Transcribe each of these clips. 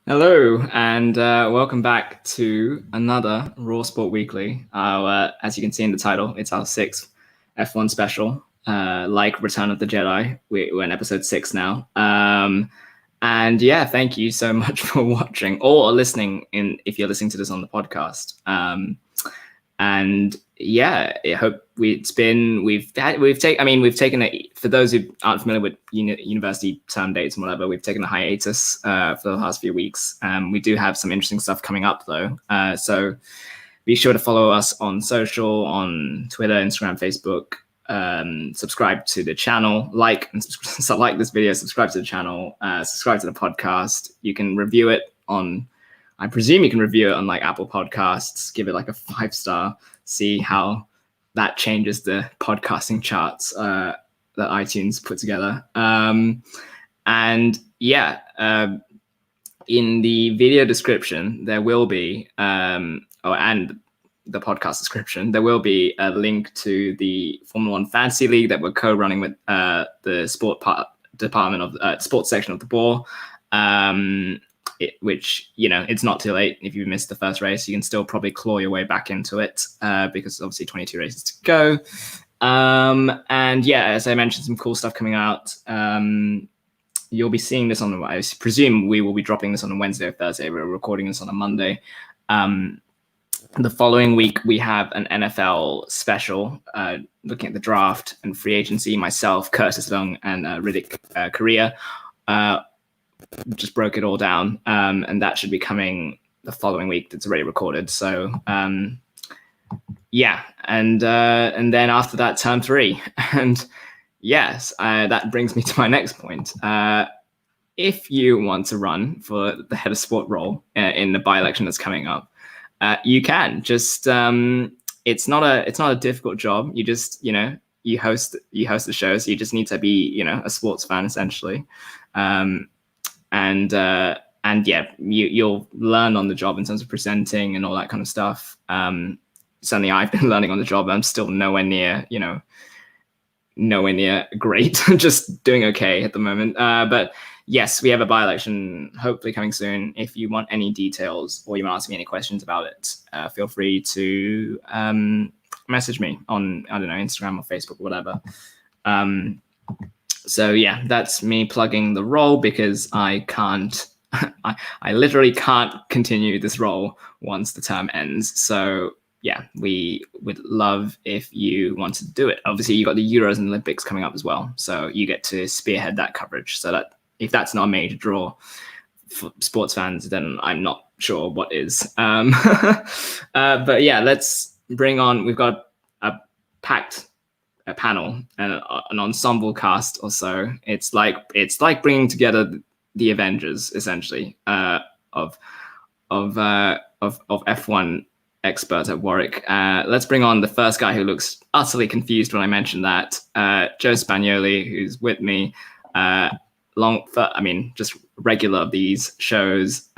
Hello, and welcome back to another Raw Sport Weekly. As you can see in the title, it's our sixth F1 special, like Return of the Jedi. We're in episode 6 now. And yeah, thank you so much for watching or listening if you're listening to this on the podcast. And yeah, I hope we've taken it, for those who aren't familiar with university term dates and whatever, we've taken a hiatus for the last few weeks. We do have some interesting stuff coming up though. So be sure to follow us on social, on Twitter, Instagram, Facebook, subscribe to the channel, like this video, subscribe to the channel, subscribe to the podcast. You can review it I presume you can review it on like Apple Podcasts, give it like a 5-star, see how that changes the podcasting charts that iTunes put together. And yeah, in the video description, there will be, and the podcast description, there will be a link to the Formula One Fantasy League that we're co-running with the sports section of the BOR. Which, it's not too late. If you missed the first race, you can still probably claw your way back into it because obviously 22 races to go. And yeah, as I mentioned, some cool stuff coming out. You'll be seeing this I presume we will be dropping this on a Wednesday or Thursday. We're recording this on a Monday. The following week, we have an NFL special looking at the draft and free agency. Myself, Curtis Long, and Riddick Korea. Just broke it all down, and that should be coming the following week. That's already recorded. So yeah, and then after that, term 3, and yes, that brings me to my next point. If you want to run for the head of sport role in the by-election that's coming up, you can just. It's not a difficult job. You just you host the show, so you just need to be a sports fan essentially. And yeah, you'll learn on the job in terms of presenting and all that kind of stuff. Certainly I've been learning on the job. I'm still nowhere near great, just doing okay at the moment. But yes, we have a by-election hopefully coming soon. If you want any details or you want to ask me any questions about it, feel free to message me on, Instagram or Facebook or whatever. So yeah, that's me plugging the role because I can't, I literally can't continue this role once the term ends. So yeah, we would love if you want to do it. Obviously, you got the Euros and Olympics coming up as well, so you get to spearhead that coverage. So that if that's not a major draw for sports fans, then I'm not sure what is. But yeah, let's bring on. We've got a packed panel and an ensemble cast or so. It's like bringing together the Avengers essentially of F1 experts at Warwick. Let's bring on the first guy who looks utterly confused when I mentioned that. Joe Spagnoli, who's with me, just regular of these shows,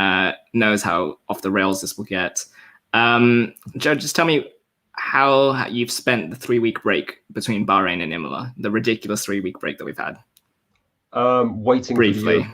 knows how off the rails this will get. Joe, just tell me how you've spent the 3-week break between Bahrain and Imola, the ridiculous 3-week break that we've had. Waiting briefly.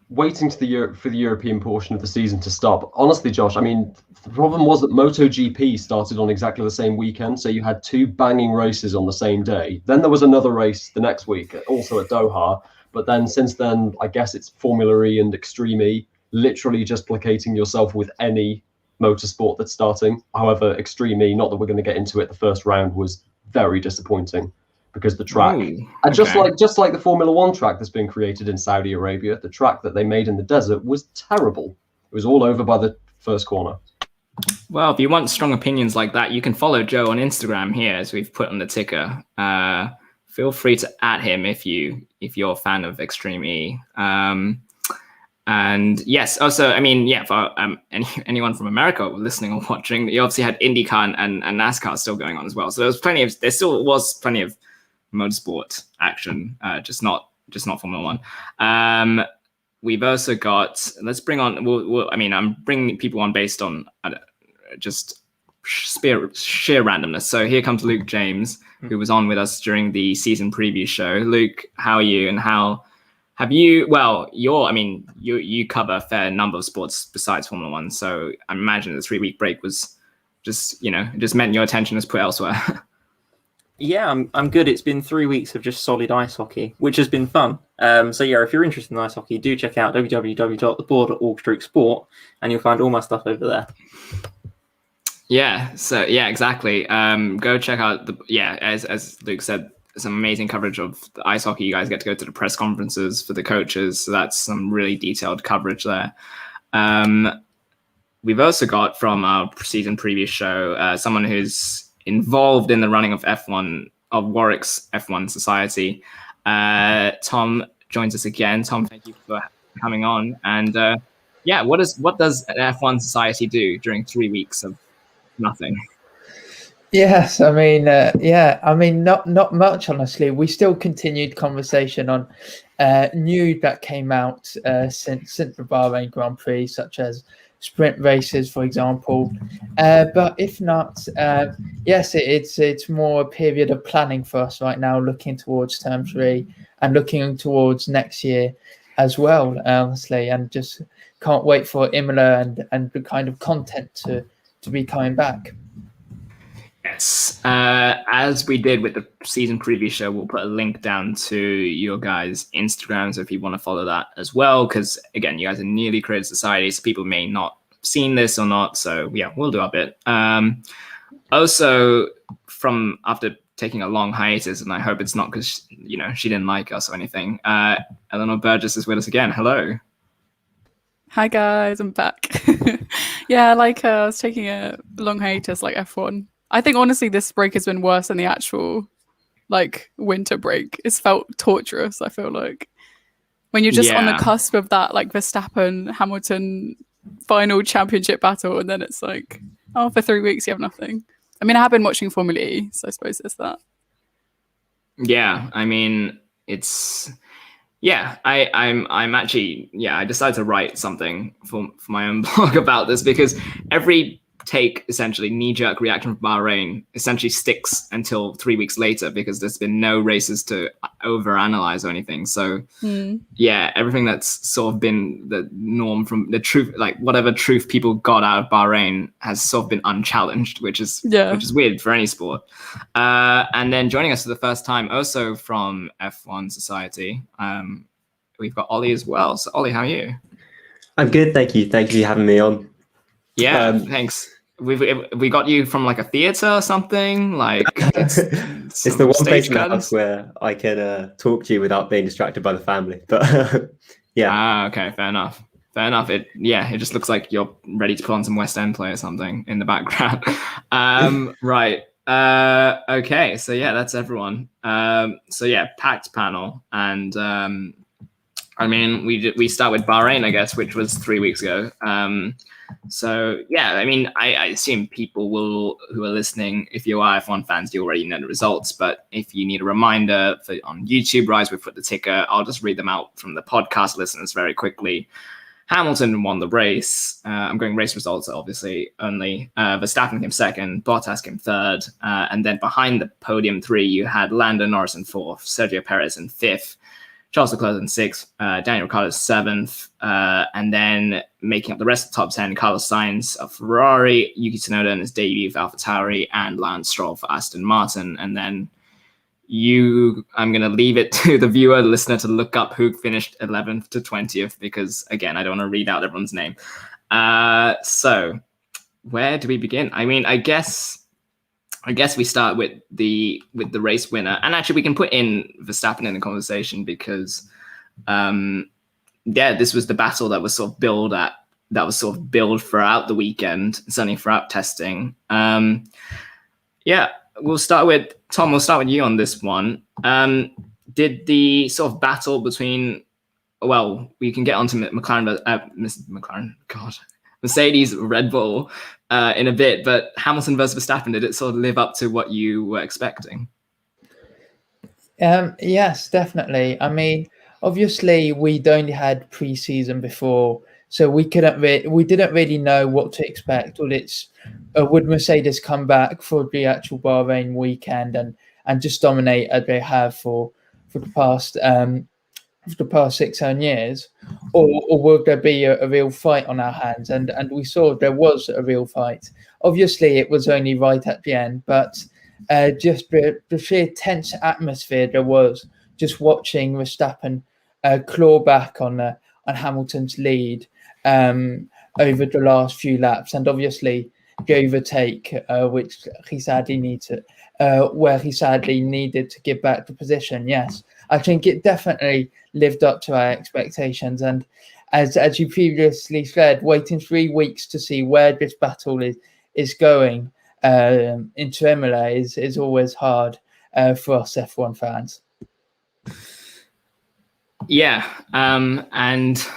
Waiting for the European portion of the season to stop. Honestly, Josh, the problem was that MotoGP started on exactly the same weekend, so you had 2 banging races on the same day. Then there was another race the next week, also at Doha. But then since then, I guess it's Formula E and Extreme E, literally just placating yourself with any motorsport that's starting. However, Extreme E, not that we're going to get into it, the first round was very disappointing because the track, and just like the Formula One track that's been created in Saudi Arabia, the track that they made in the desert was terrible. It was all over by the first corner. Well, if you want strong opinions like that, you can follow Joe on Instagram here, as we've put on the ticker. Feel free to @ him if you're a fan of Extreme E. And yes, also, for anyone from America listening or watching, you obviously had IndyCar and NASCAR still going on as well. So there still was plenty of motorsport action, just not Formula One. We've also got, let's bring on, I'm bringing people on based on just sheer randomness. So here comes Luke James, who was on with us during the season preview show. Luke, how are you, and how Have you? Well, you cover a fair number of sports besides Formula One, so I imagine the 3-week break was just it just meant your attention was put elsewhere. Yeah, I'm good. It's been 3 weeks of just solid ice hockey, which has been fun. So yeah, if you're interested in ice hockey, do check out www.theboard.org/sport, and you'll find all my stuff over there. Yeah. So yeah, exactly. Go check out as Luke said, some amazing coverage of the ice hockey. You guys get to go to the press conferences for the coaches, so that's some really detailed coverage there. We've also got from our season preview show someone who's involved in the running of F1 of Warwick's F1 Society. Tom joins us again. Tom, thank you for coming on. And what does an F1 Society do during 3 weeks of nothing? Yes, I mean, not much, honestly. We still continued conversation on news that came out since the Bahrain Grand Prix, such as sprint races, for example. But if not, yes, it's more a period of planning for us right now, looking towards Term 3 and looking towards next year as well, honestly, and just can't wait for Imola and the kind of content to be coming back. Yes. As we did with the season preview show, we'll put a link down to your guys' Instagrams if you want to follow that as well. Because again, you guys are newly created societies, so people may not have seen this or not. So yeah, we'll do our bit. Also, from after taking a long hiatus, and I hope it's not because she didn't like us or anything. Eleanor Burgess is with us again. Hello. Hi guys, I'm back. Yeah, I was taking a long hiatus like F1. I think honestly this break has been worse than the actual winter break. It's felt torturous, I feel like. When you're just on the cusp of that Verstappen Hamilton final championship battle, and then it's for 3 weeks you have nothing. I mean, I have been watching Formula E, so I suppose there's that. Yeah, I mean, it's I'm actually I decided to write something for my own blog about this, because every take, essentially knee-jerk reaction from Bahrain, essentially sticks until 3 weeks later, because there's been no races to overanalyze or anything. So everything that's sort of been the norm from the truth, whatever truth people got out of Bahrain has sort of been unchallenged, which is weird for any sport. And then joining us for the first time, also from F1 Society, we've got Ollie as well. So Ollie, how are you? I'm good, thank you. Thank you for having me on. Yeah, thanks. We got you from a theater or something. It's the one place in the house where I can talk to you without being distracted by the family. But yeah. Okay, fair enough. It just looks like you're ready to put on some West End play or something in the background. Right. Okay. So that's everyone. Packed panel, and I mean we start with Bahrain, I guess, which was 3 weeks ago. I mean, I assume people who are listening, if you are F1 fans, you already know the results. But if you need a reminder on YouTube, Rise, we put the ticker. I'll just read them out from the podcast listeners very quickly. Hamilton won the race. I'm going race results, obviously, only. Verstappen came second, Bottas came third. And then behind the podium three, you had Lando, Norris in fourth, Sergio Perez in fifth, Charles Leclerc in sixth, Daniel Ricciardo seventh, and then making up the rest of the top 10, Carlos Sainz of Ferrari, Yuki Tsunoda in his debut for Alpha-Tauri, and Lance Stroll for Aston Martin. And then I'm going to leave it to the viewer, the listener, to look up who finished 11th to 20th, because, again, I don't want to read out everyone's name. So where do we begin? I mean, I guess we start with the race winner, and actually we can put in Verstappen in the conversation, because this was the battle that was sort of billed throughout the weekend, certainly throughout testing. We'll start with Tom. We'll start with you on this one. Did the sort of battle between, we can get onto Mercedes, Red Bull in a bit, but Hamilton versus Verstappen, did it sort of live up to what you were expecting? Yes, definitely. I mean, obviously we'd only had pre-season before, so we didn't really know what to expect. Would Mercedes come back for the actual Bahrain weekend and just dominate as they have for the past of the past 6 years, or will there be a real fight on our hands? And we saw there was a real fight. Obviously, it was only right at the end, but just the sheer tense atmosphere there was just watching Verstappen claw back on Hamilton's lead over the last few laps, and obviously the overtake, which he sadly needed to give back the position. Yes, I think it definitely lived up to our expectations, and as you previously said, waiting 3 weeks to see where this battle is going into Imola is always hard for us F1 fans. Yeah, and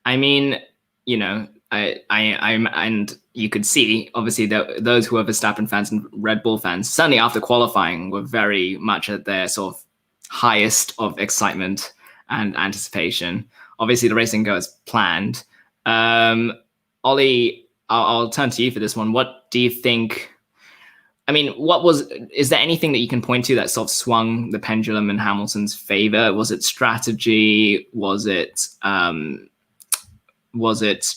I mean, you know, I'm and you could see obviously that those who are Verstappen fans and Red Bull fans, certainly after qualifying, were very much at their sort of highest of excitement and anticipation. Obviously, the racing goes planned. Ollie, I'll turn to you for this one. What do you think? I mean, is there anything that you can point to that sort of swung the pendulum in Hamilton's favor? Was it strategy? Was it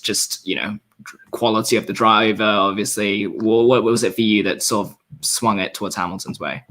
just, quality of the driver? Obviously, what was it for you that sort of swung it towards Hamilton's way?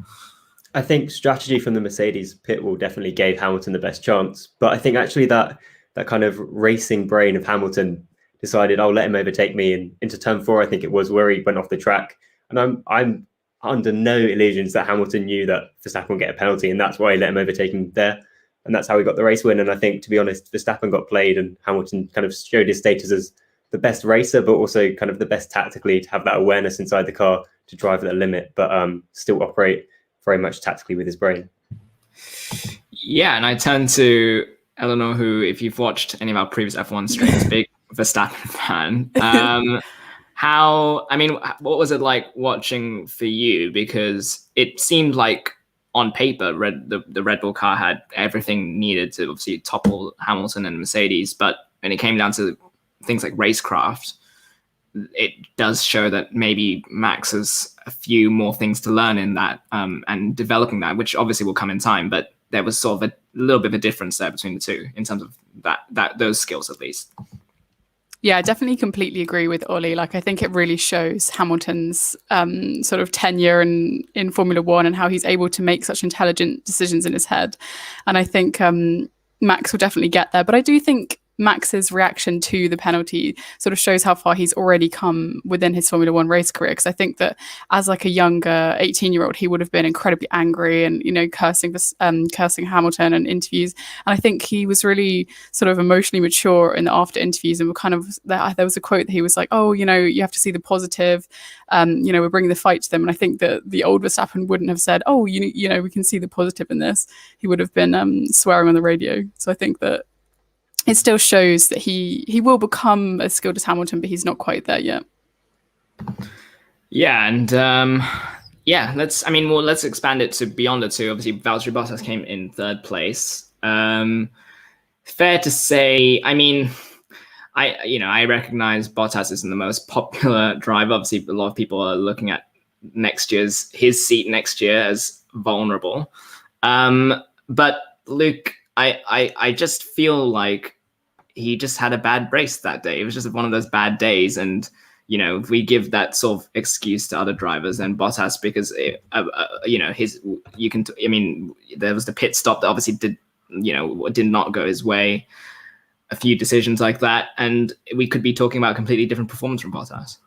I think strategy from the Mercedes pit wall definitely gave Hamilton the best chance. But I think actually that kind of racing brain of Hamilton decided, I'll let him overtake me into turn 4, I think it was, where he went off the track. And I'm under no illusions that Hamilton knew that Verstappen would get a penalty, and that's why he let him overtake him there. And that's how he got the race win. And I think, to be honest, Verstappen got played, and Hamilton kind of showed his status as the best racer, but also kind of the best tactically, to have that awareness inside the car to drive at the limit, but still operate very much tactically with his brain. Yeah, and I turn to Eleanor, who, if you've watched any of our previous F1 streams, big Verstappen fan. What was it like watching for you? Because it seemed like on paper, the Red Bull car had everything needed to obviously topple Hamilton and Mercedes. But when it came down to things like racecraft, it does show that maybe Max has a few more things to learn in that and developing that, which obviously will come in time. But there was sort of a little bit of a difference there between the two in terms of those skills, at least. Yeah, I definitely completely agree with Ollie. Like, I think it really shows Hamilton's sort of tenure in Formula One and how he's able to make such intelligent decisions in his head. And I think Max will definitely get there. But I do think Max's reaction to the penalty sort of shows how far he's already come within his Formula One race career. Because I think that as like a younger 18-year-old, he would have been incredibly angry and, cursing Hamilton in interviews. And I think he was really sort of emotionally mature in the after interviews, and there was a quote that he was like, "Oh, you have to see the positive. We're bringing the fight to them." And I think that the old Verstappen wouldn't have said, "Oh, we can see the positive in this." He would have been swearing on the radio. So I think that it still shows that he will become as skilled as Hamilton, but he's not quite there yet. Yeah, and let's expand it to beyond the two. Obviously, Valtteri Bottas came in 3rd place. Fair to say, I recognize Bottas isn't the most popular driver. Obviously, a lot of people are looking at his seat next year as vulnerable. But Luke, I just feel like he just had a bad race that day. It was just one of those bad days. And, if we give that sort of excuse to other drivers and Bottas, because, there was the pit stop that obviously did not go his way, a few decisions like that. And we could be talking about a completely different performance from Bottas.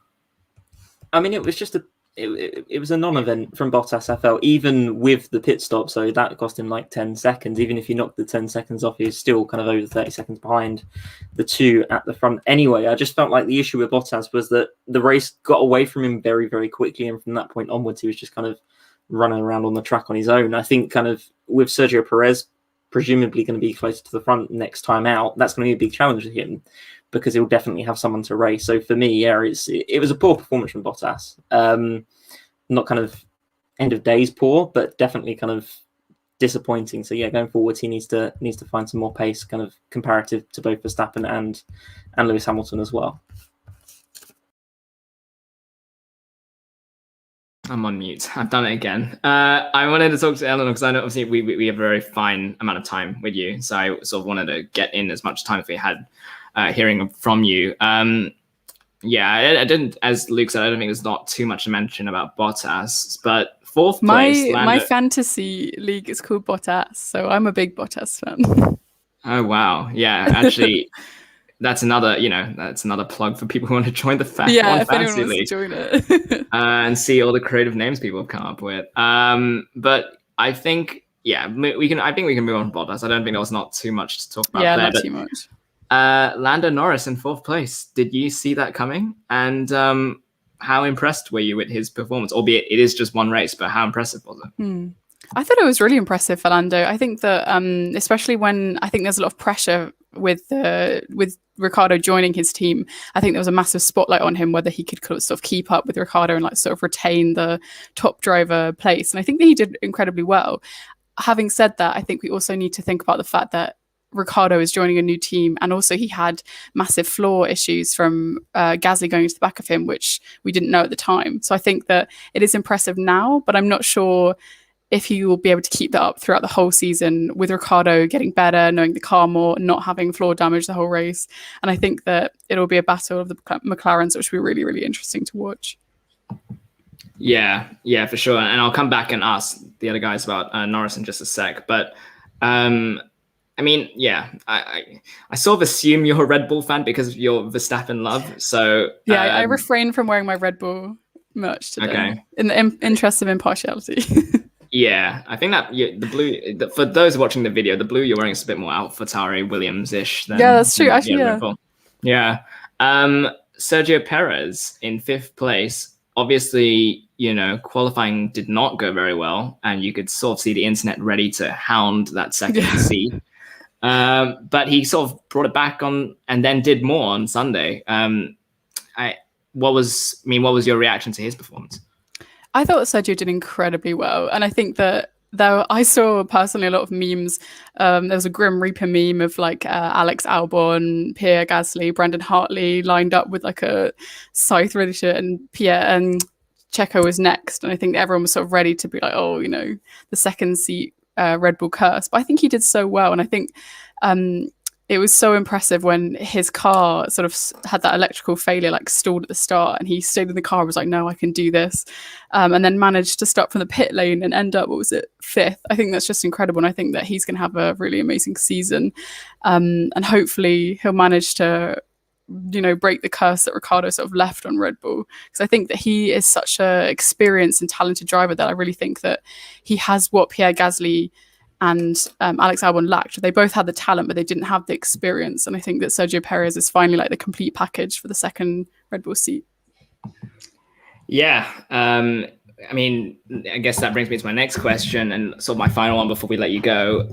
It was just it was a non-event from Bottas, I felt, even with the pit stop. So that cost him like 10 seconds. Even if you knocked the 10 seconds off, he was still kind of over 30 seconds behind the two at the front. Anyway, I just felt like the issue with Bottas was that the race got away from him very, very quickly. And from that point onwards, he was just kind of running around on the track on his own. I think kind of with Sergio Perez presumably going to be closer to the front next time out, that's going to be a big challenge for him, because he'll definitely have someone to race. So for me, it was a poor performance from Bottas. Not kind of end of days poor, but definitely kind of disappointing. So yeah, going forwards, he needs to find some more pace, kind of comparative to both Verstappen and Lewis Hamilton as well. I'm on mute. I've done it again. I wanted to talk to Eleanor because I know obviously we have a very fine amount of time with you. So I sort of wanted to get in as much time as we had hearing from you. Yeah, I didn't, as Luke said, I don't think there's not too much to mention about Bottas, but fourth place. My fantasy league is called Bottas, so I'm a big Bottas fan. Oh, wow. Yeah, actually, that's another plug for people who want to join the fantasy if anyone wants league. to join it. And see all the creative names people have come up with. But I think, we can move on to Bottas. I don't think there was not too much to talk about there. Yeah, not too much. Lando Norris in fourth place. Did you see that coming? And how impressed were you with his performance? Albeit it is just one race, but how impressive was it? I thought it was really impressive for Lando. I think that especially when I think there's a lot of pressure with Ricciardo joining his team, I think there was a massive spotlight on him whether he could sort of keep up with Ricciardo and like sort of retain the top driver place. And I think that he did incredibly well. Having said that, I think we also need to think about the fact that Ricciardo is joining a new team, and also he had massive floor issues from Gasly going to the back of him, which we didn't know at the time. So I think that it is impressive now, but I'm not sure if he will be able to keep that up throughout the whole season with Ricciardo getting better, knowing the car more, not having floor damage the whole race. And I think that it'll be a battle of the McLarens, which will be really, really interesting to watch. Yeah, for sure. And I'll come back and ask the other guys about Norris in just a sec. But I mean, I sort of assume you're a Red Bull fan because of your Verstappen love. So I refrain from wearing my Red Bull merch today in the interest of impartiality. Yeah, I think that the blue, for those watching the video, the blue you're wearing is a bit more Alpha-Tauri Williams-ish. Yeah, that's true. Actually, yeah. Sergio Perez in fifth place. Obviously, qualifying did not go very well, and you could sort of see the internet ready to hound that second seat. But he sort of brought it back on, and then did more on Sunday. What was your reaction to his performance? I thought Sergio did incredibly well, and I think that though I saw personally a lot of memes. There was a Grim Reaper meme of like Alex Albon, Pierre Gasly, Brandon Hartley lined up with like a scythe ready to, and Pierre and Checo was next, and I think everyone was sort of ready to be like, oh, the second seat Red Bull curse. But I think he did so well, and I think it was so impressive when his car sort of had that electrical failure, like stalled at the start, and he stayed in the car and was like, no, I can do this. And then managed to start from the pit lane and end up, fifth? I think that's just incredible. And I think that he's going to have a really amazing season. And hopefully he'll manage to, break the curse that Ricciardo sort of left on Red Bull. Because I think that he is such an experienced and talented driver that I really think that he has what Pierre Gasly and Alex Albon lacked. They both had the talent, but they didn't have the experience. And I think that Sergio Perez is finally like the complete package for the second Red Bull seat. Yeah. I mean, I guess that brings me to my next question and sort of my final one before we let you go.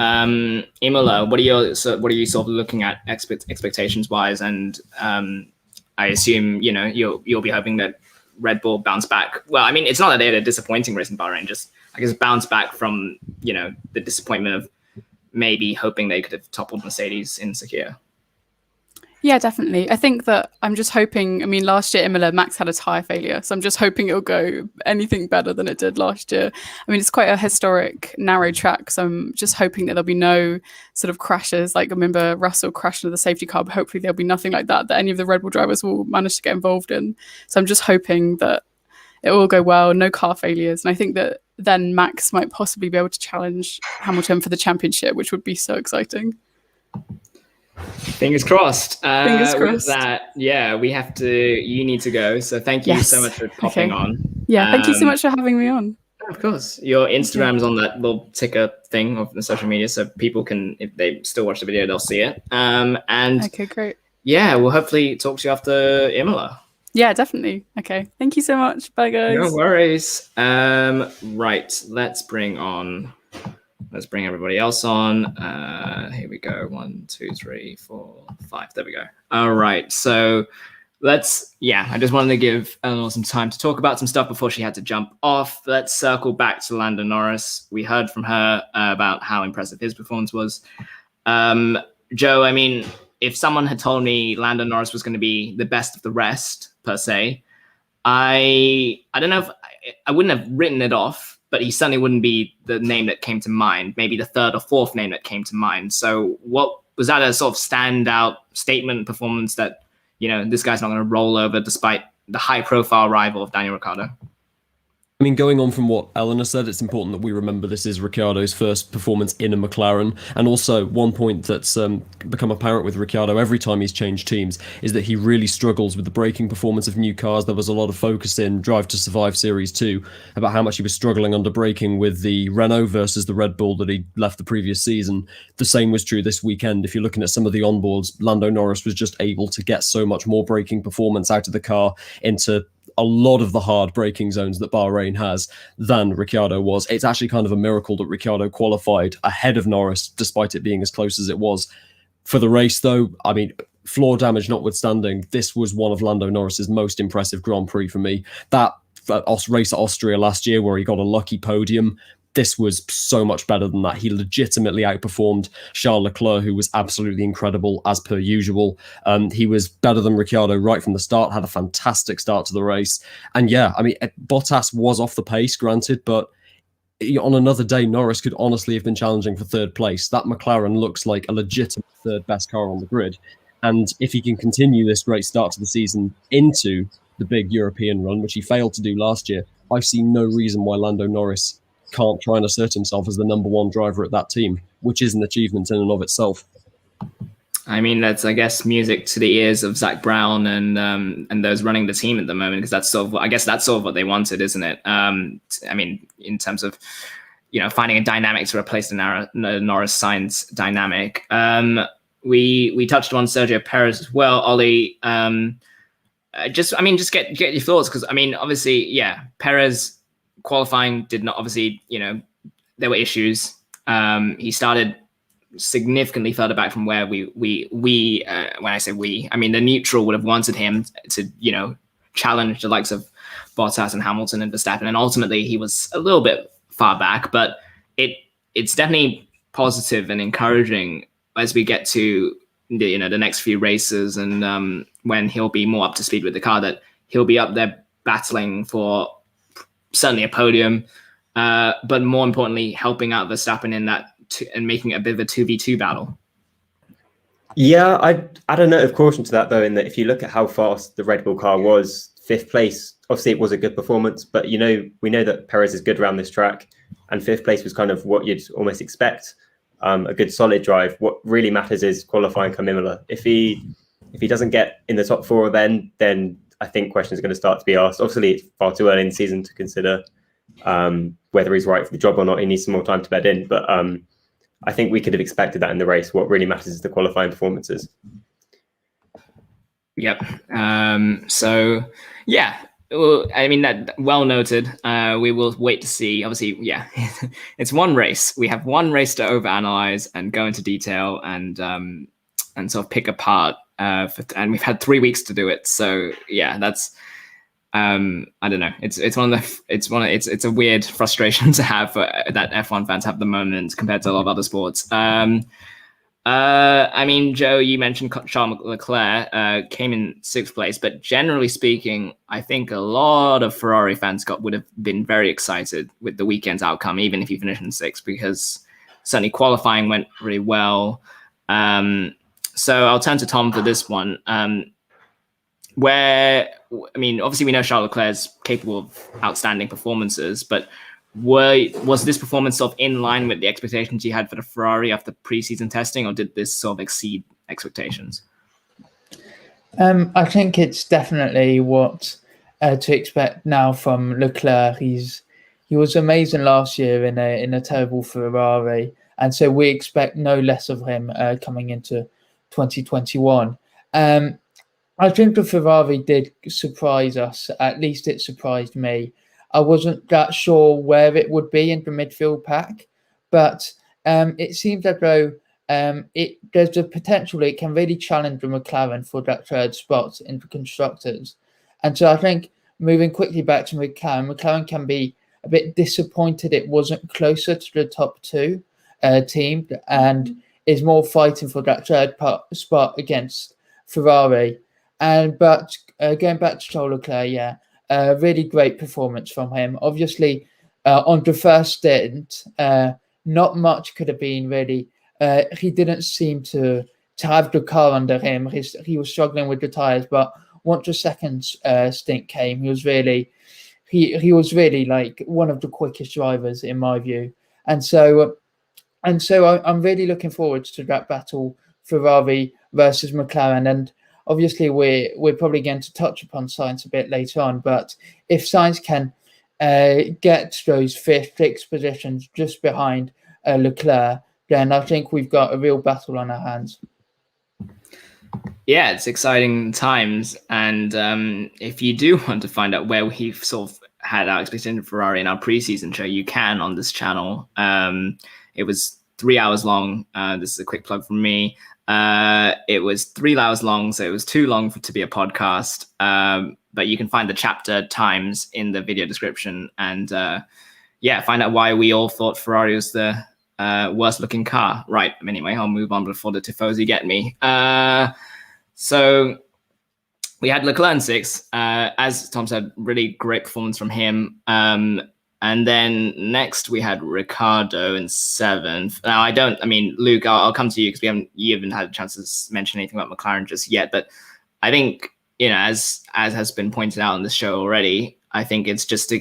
Imola, what are you sort of looking at expectations wise? And I assume, you'll be hoping that Red Bull bounce back. Well, I mean, it's not that they had a disappointing race in Bahrain, just I guess bounce back from, the disappointment of maybe hoping they could have toppled Mercedes in Sakir. Yeah, definitely. I think that I'm just hoping, last year Imola, Max had a tyre failure. So I'm just hoping it'll go anything better than it did last year. It's quite a historic, narrow track. So I'm just hoping that there'll be no sort of crashes. Like I remember Russell crashed into the safety car, but hopefully there'll be nothing like that any of the Red Bull drivers will manage to get involved in. So I'm just hoping that it will go well, no car failures. And I think that then Max might possibly be able to challenge Hamilton for the championship, which would be so exciting. Fingers crossed. Fingers crossed. With that, you need to go. So thank you so much for popping on. Yeah, thank you so much for having me on. Of course. Your Instagram's on that little ticker thing of the social media, so people can, if they still watch the video, they'll see it. And okay, great. Yeah, we'll hopefully talk to you after Imola. Yeah, definitely. Okay. Thank you so much. Bye, guys. No worries. Right. Let's bring everybody else on. Here we go. 1, 2, 3, 4, 5. There we go. All right. So I just wanted to give Eleanor some time to talk about some stuff before she had to jump off. Let's circle back to Lando Norris. We heard from her about how impressive his performance was. Joe, if someone had told me Lando Norris was going to be the best of the rest, per se, I don't know I wouldn't have written it off, but he certainly wouldn't be the name that came to mind, maybe the third or fourth name that came to mind. So what was that, a sort of standout statement performance that, this guy's not going to roll over despite the high profile rival of Daniel Ricciardo? I mean, going on from what Eleanor said, it's important that we remember this is Ricciardo's first performance in a McLaren. And also, one point that's become apparent with Ricciardo every time he's changed teams is that he really struggles with the braking performance of new cars. There was a lot of focus in Drive to Survive Series 2 about how much he was struggling under braking with the Renault versus the Red Bull that he left the previous season. The same was true this weekend. If you're looking at some of the onboards, Lando Norris was just able to get so much more braking performance out of the car into a lot of the hard braking zones that Bahrain has than Ricciardo was. It's actually kind of a miracle that Ricciardo qualified ahead of Norris, despite it being as close as it was. For the race, though, I mean, floor damage notwithstanding, this was one of Lando Norris's most impressive Grand Prix for me. That race at Austria last year where he got a lucky podium, this was so much better than that. He legitimately outperformed Charles Leclerc, who was absolutely incredible as per usual. He was better than Ricciardo right from the start, had a fantastic start to the race. And yeah, I mean, Bottas was off the pace, granted, but on another day, Norris could honestly have been challenging for third place. That McLaren looks like a legitimate third best car on the grid. And if he can continue this great start to the season into the big European run, which he failed to do last year, I see no reason why Lando Norris can't try and assert himself as the number one driver at that team, which is an achievement in and of itself. I mean, that's, I guess, music to the ears of Zach Brown and those running the team at the moment, because that's sort of what they wanted, isn't it? I mean, in terms of, finding a dynamic to replace the Norris Sainz dynamic. We touched on Sergio Perez as well, Ollie. Just get your thoughts, because obviously, yeah, Perez qualifying did not, obviously, there were issues. He started significantly further back from where we when I say we, I mean the neutral would have wanted him to, challenge the likes of Bottas and Hamilton and Verstappen, and ultimately he was a little bit far back. But it's definitely positive and encouraging as we get to the next few races, and when he'll be more up to speed with the car, that he'll be up there battling for certainly a podium, but more importantly, helping out Verstappen in that and making it a bit of a 2v2 battle. Yeah, I don't know of caution to that, though, in that if you look at how fast the Red Bull car was, fifth place, obviously it was a good performance, but we know that Perez is good around this track, and fifth place was kind of what you'd almost expect, a good solid drive. What really matters is qualifying come Imola. If he doesn't get in the top four, then I think questions are going to start to be asked. Obviously, it's far too early in the season to consider whether he's right for the job or not. He needs some more time to bed in. But I think we could have expected that in the race. What really matters is the qualifying performances. Yep. So, yeah. Well, I mean, that well noted. We will wait to see. Obviously, yeah, it's one race. We have one race to overanalyze and go into detail and sort of pick apart. And we've had 3 weeks to do it. So yeah, that's I don't know. It's a weird frustration to have that F1 fans have at the moment compared to a lot of other sports. I mean, Joe, you mentioned Charles Leclerc came in sixth place, but generally speaking, I think a lot of Ferrari fans would have been very excited with the weekend's outcome, even if he finished in sixth, because certainly qualifying went really well. So I'll turn to Tom for this one. Obviously we know Charles Leclerc is capable of outstanding performances, but was this performance sort of in line with the expectations you had for the Ferrari after preseason testing, or did this sort of exceed expectations? I think it's definitely what to expect now from Leclerc. He was amazing last year in a terrible Ferrari, and so we expect no less of him coming into 2021. I think the Ferrari did surprise us. At least it surprised me. I wasn't that sure where it would be in the midfield pack, but it seems as though there's the potential it can really challenge the McLaren for that third spot in the constructors. And so I think moving quickly back to McLaren can be a bit disappointed it wasn't closer to the top two team and is more fighting for that third spot against Ferrari. But going back to Charles Leclerc, yeah, Really great performance from him. Obviously, on the first stint, not much could have been really. He didn't seem to have the car under him. He was struggling with the tires, but once the second stint came, he was really like one of the quickest drivers in my view. And so I'm really looking forward to that battle, Ferrari versus McLaren. And obviously we're probably going to touch upon Sainz a bit later on, but if Sainz can get those fifth, sixth positions just behind Leclerc, then I think we've got a real battle on our hands. Yeah, it's exciting times. And if you do want to find out where we've sort of had our expectation of Ferrari in our preseason show, you can on this channel. It was 3 hours long. This is a quick plug from me. It was 3 hours long, so it was too long to be a podcast. But you can find the chapter times in the video description. And find out why we all thought Ferrari was the worst looking car. Right. Anyway, I'll move on before the tifosi get me. So we had Leclerc in 6th. As Tom said, really great performance from him. And then next we had Ricciardo in 7th. Now Luke, I'll come to you because you haven't had a chance to mention anything about McLaren just yet. But I think, as has been pointed out on this show already, I think it's just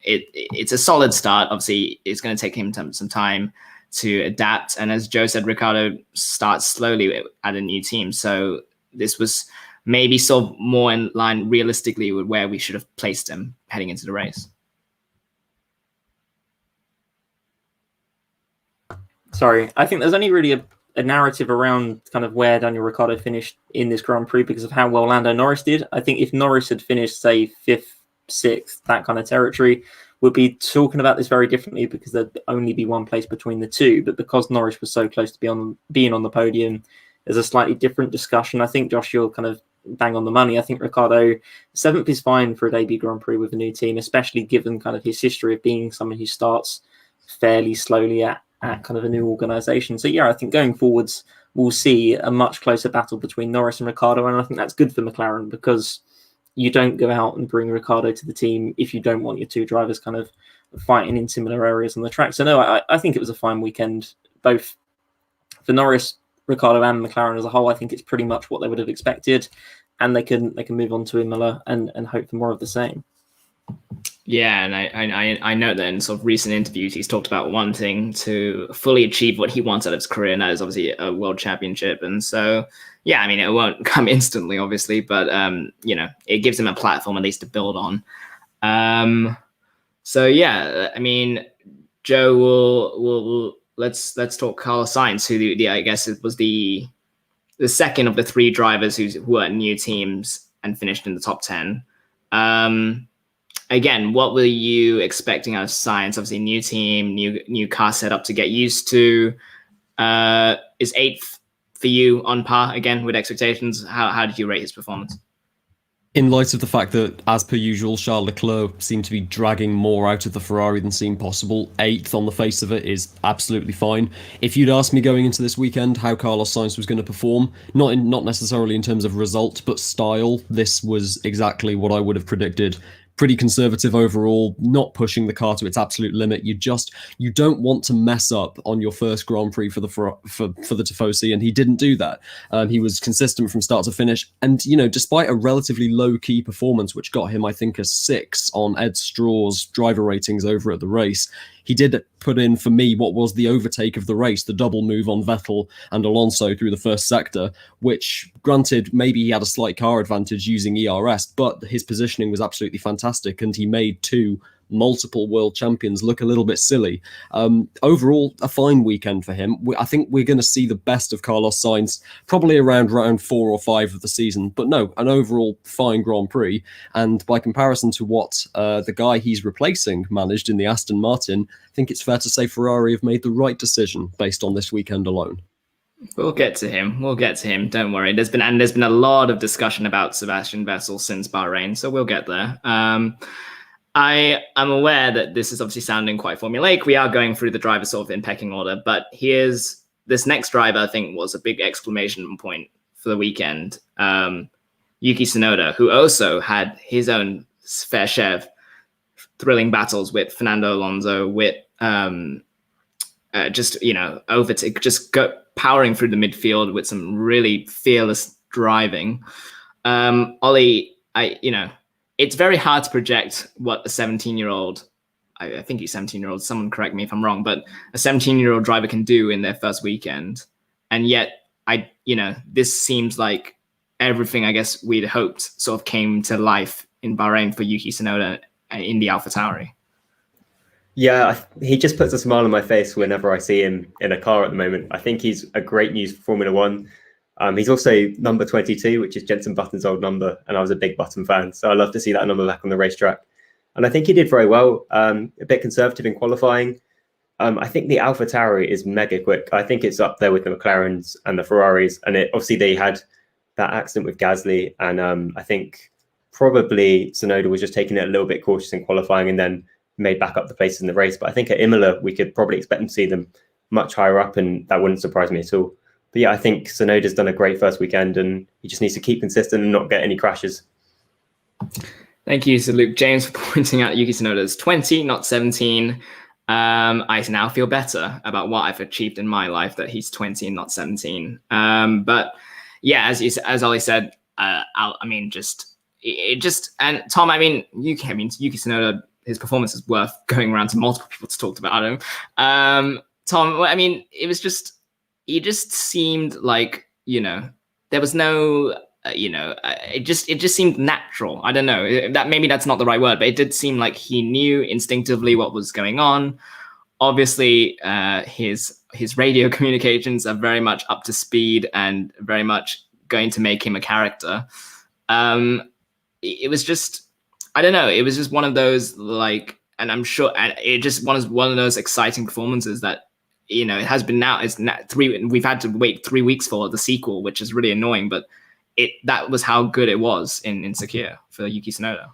it's a solid start. Obviously, it's going to take him some time to adapt. And as Joe said, Ricciardo starts slowly at a new team. So this was maybe sort of more in line realistically with where we should have placed him heading into the race. Sorry, I think there's only really a narrative around kind of where Daniel Ricciardo finished in this Grand Prix because of how well Lando Norris did. I think if Norris had finished, say, 5th, 6th, that kind of territory, we'd be talking about this very differently because there'd only be one place between the two. But because Norris was so close to being on the podium, there's a slightly different discussion. I think, Josh, you're kind of bang on the money. I think Ricciardo 7th is fine for a debut Grand Prix with a new team, especially given kind of his history of being someone who starts fairly slowly at kind of a new organisation. So I think going forwards, we'll see a much closer battle between Norris and Ricciardo. And I think that's good for McLaren because you don't go out and bring Ricciardo to the team if you don't want your two drivers kind of fighting in similar areas on the track. So no, I think it was a fine weekend, both for Norris, Ricciardo and McLaren as a whole. I think it's pretty much what they would have expected, and they can move on to Imola and hope for more of the same. Yeah, and I know that in sort of recent interviews he's talked about wanting to fully achieve what he wants out of his career, and that is obviously a world championship. And so, it won't come instantly, obviously, but it gives him a platform at least to build on. Joe, will let's talk Carlos Sainz, who I guess it was the second of the 3 drivers who were at new teams and finished in the top 10. Again, what were you expecting out of Sainz? Obviously, new team, new car setup to get used to. Is 8th for you on par again with expectations? How did you rate his performance? In light of the fact that, as per usual, Charles Leclerc seemed to be dragging more out of the Ferrari than seemed possible, 8th on the face of it is absolutely fine. If you'd asked me going into this weekend how Carlos Sainz was going to perform, not necessarily in terms of result, but style, this was exactly what I would have predicted. Pretty conservative overall, not pushing the car to its absolute limit. You don't want to mess up on your first Grand Prix for the Tifosi, and he didn't do that. He was consistent from start to finish, and despite a relatively low key performance, which got him, I think, a 6 on Ed Straw's driver ratings over at the race, he did put in, for me, what was the overtake of the race, the double move on Vettel and Alonso through the first sector, which, granted, maybe he had a slight car advantage using ERS, but his positioning was absolutely fantastic, and he made 2 multiple world champions look a little bit silly. Overall, a fine weekend for him. I think we're going to see the best of Carlos Sainz probably around round 4 or 5 of the season. But no, an overall fine Grand Prix. And by comparison to what the guy he's replacing managed in the Aston Martin, I think it's fair to say Ferrari have made the right decision based on this weekend alone. We'll get to him. Don't worry. There's been a lot of discussion about Sebastian Vettel since Bahrain, so we'll get there. I am aware that this is obviously sounding quite formulaic. We are going through the drivers sort of in pecking order, but here's this next driver, I think, was a big exclamation point for the weekend. Yuki Tsunoda, who also had his own fair share of thrilling battles with Fernando Alonso, with powering through the midfield with some really fearless driving. Ollie, it's very hard to project what a 17-year-old, I think he's 17-year-old, someone correct me if I'm wrong, but a 17-year-old driver can do in their first weekend. And yet, this seems like everything I guess we'd hoped sort of came to life in Bahrain for Yuki Tsunoda in the Alpha-Tauri. Yeah, he just puts a smile on my face whenever I see him in a car at the moment. I think he's a great news for Formula One. He's also number 22, which is Jenson Button's old number, and I was a big Button fan, so I love to see that number back on the racetrack. And I think he did very well, a bit conservative in qualifying. I think the Alpha-Tauri is mega quick. I think it's up there with the McLarens and the Ferraris, and obviously they had that accident with Gasly, and I think probably Tsunoda was just taking it a little bit cautious in qualifying and then made back up the places in the race. But I think at Imola, we could probably expect to see them much higher up, and that wouldn't surprise me at all. But yeah, I think Tsunoda's done a great first weekend, and he just needs to keep consistent and not get any crashes. Thank you to Luke James for pointing out Yuki Tsunoda's 20, not 17. I now feel better about what I've achieved in my life, that he's 20 and not 17. But yeah, as Ollie said, and Tom, Yuki Tsunoda, his performance is worth going around to multiple people to talk about him. Tom, it just seemed like, there was no, it just seemed natural. I don't know, maybe that's not the right word, but it did seem like he knew instinctively what was going on. Obviously, his radio communications are very much up to speed and very much going to make him a character. It was just, I don't know, it was just one of those, and I'm sure, and it just one of those exciting performances that, it has been we've had to wait 3 weeks for the sequel, which is really annoying, but that was how good it was in Sakir for Yuki Tsunoda.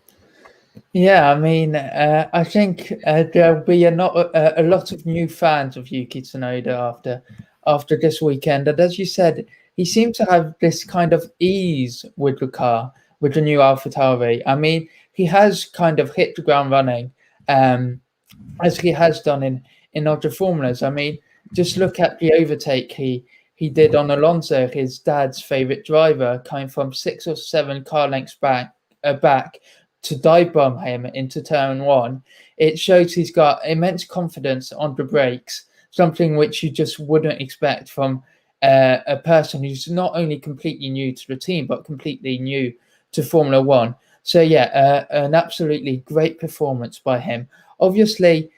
Yeah, I think there'll be a lot of new fans of Yuki Tsunoda after this weekend. And as you said, he seemed to have this kind of ease with the car, with the new Alpha-Tauri. He has kind of hit the ground running, as he has done in other formulas. Just look at the overtake he did on Alonso, his dad's favourite driver, coming from 6 or 7 car lengths back to dive bomb him into turn 1. It shows he's got immense confidence on the brakes, something which you just wouldn't expect from a person who's not only completely new to the team, but completely new to Formula One. So yeah, an absolutely great performance by him. Obviously,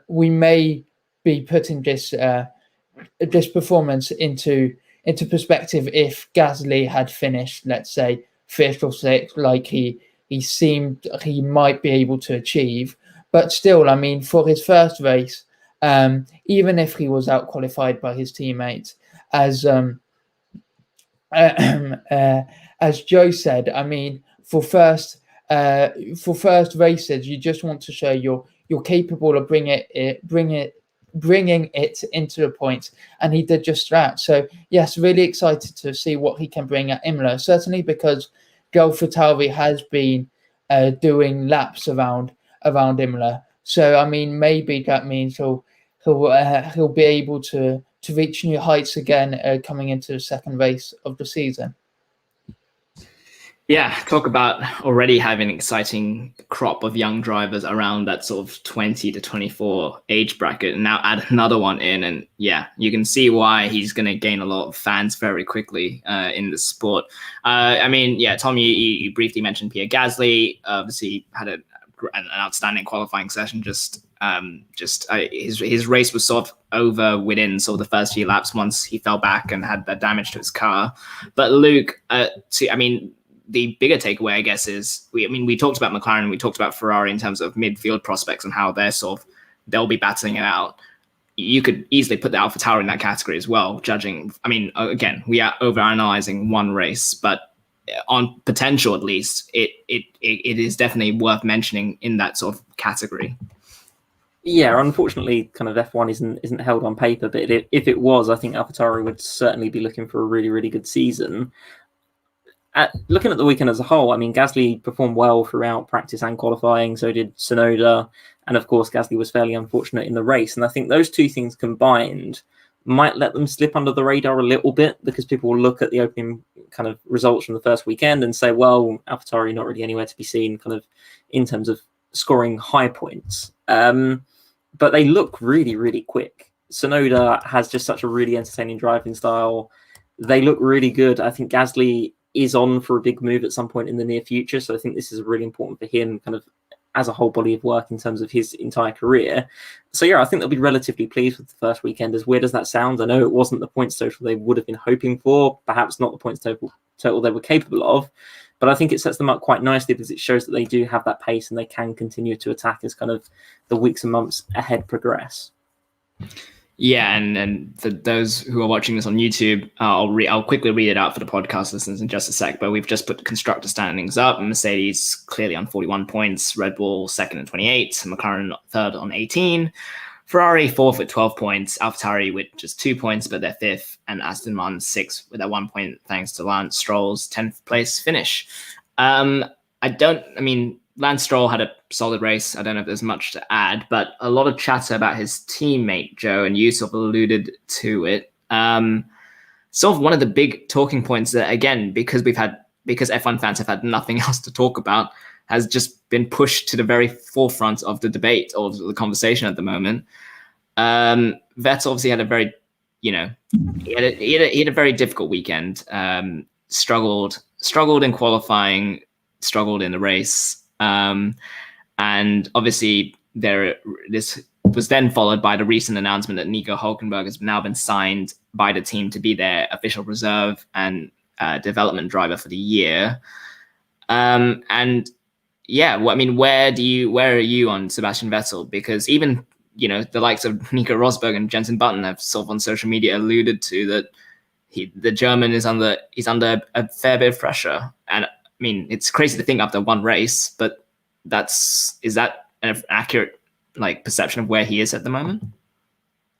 we may be putting this performance into perspective if Gasly had finished, let's say, 5th or 6th, like he seemed he might be able to achieve. But still, for his first race, even if he was out qualified by his teammates, as Joe said, for first races, you just want to show you're capable of bringing it into the points, and he did just that. So yes, really excited to see what he can bring at Imola. Certainly because Alpha-Tauri has been doing laps around Imola. So maybe that means he'll be able to reach new heights again coming into the second race of the season. Yeah, talk about already having an exciting crop of young drivers around that sort of 20 to 24 age bracket, and now add another one in. And yeah, you can see why he's going to gain a lot of fans very quickly in the sport. Tom, you briefly mentioned Pierre Gasly. Obviously had an outstanding qualifying session. His race was sort of over within sort of the first few laps once he fell back and had that damage to his car. But Luke, the bigger takeaway, I guess, is we talked about McLaren, we talked about Ferrari in terms of midfield prospects and how they'll be battling it out. You could easily put the Alpha-Tauri in that category as well, judging. Again, we are overanalyzing one race, but on potential, at least, it is definitely worth mentioning in that sort of category. Yeah, unfortunately, kind of F1 isn't held on paper, but if it was, I think Alpha-Tauri would certainly be looking for a really, really good season. looking at the weekend as a whole, I mean, Gasly performed well throughout practice and qualifying. So did Tsunoda. And of course, Gasly was fairly unfortunate in the race. And I think those two things combined might let them slip under the radar a little bit, because people will look at the opening kind of results from the first weekend and say, well, Alpha-Tauri not really anywhere to be seen kind of in terms of scoring high points. But they look really, really quick. Tsunoda has just such a really entertaining driving style. They look really good. I think Gasly is on for a big move at some point in the near future. So I think this is really important for him kind of as a whole body of work in terms of his entire career. So yeah, I think they'll be relatively pleased with the first weekend. As weird as that sounds, I know it wasn't the points total they would have been hoping for, perhaps not the points total they were capable of, but I think it sets them up quite nicely because it shows that they do have that pace and they can continue to attack as kind of the weeks and months ahead progress. Yeah, and for those who are watching this on YouTube, I'll quickly read it out for the podcast listeners in just a sec, but we've just put the constructor standings up. Mercedes clearly on 41 points, Red Bull second on 28, McLaren third on 18, Ferrari fourth with 12 points, AlphaTauri with just 2 points, but they're fifth, and Aston Martin sixth with that 1 point thanks to Lance Stroll's 10th place finish. Lance Stroll had a solid race. I don't know if there's much to add, but a lot of chatter about his teammate, Joe, and you sort of alluded to it. Sort of one of the big talking points that, again, because F1 fans have had nothing else to talk about, has just been pushed to the very forefront of the debate or the conversation at the moment. Vettel obviously had a very, he had a very difficult weekend. Struggled in qualifying, struggled in the race. And obviously this was then followed by the recent announcement that Nico Hulkenberg has now been signed by the team to be their official reserve and development driver for the year. Where are you on Sebastian Vettel? Because even, the likes of Nico Rosberg and Jensen Button have sort of on social media alluded to that the German is under a fair bit of pressure. And I mean, it's crazy to think after one race, but is that an accurate perception of where he is at the moment?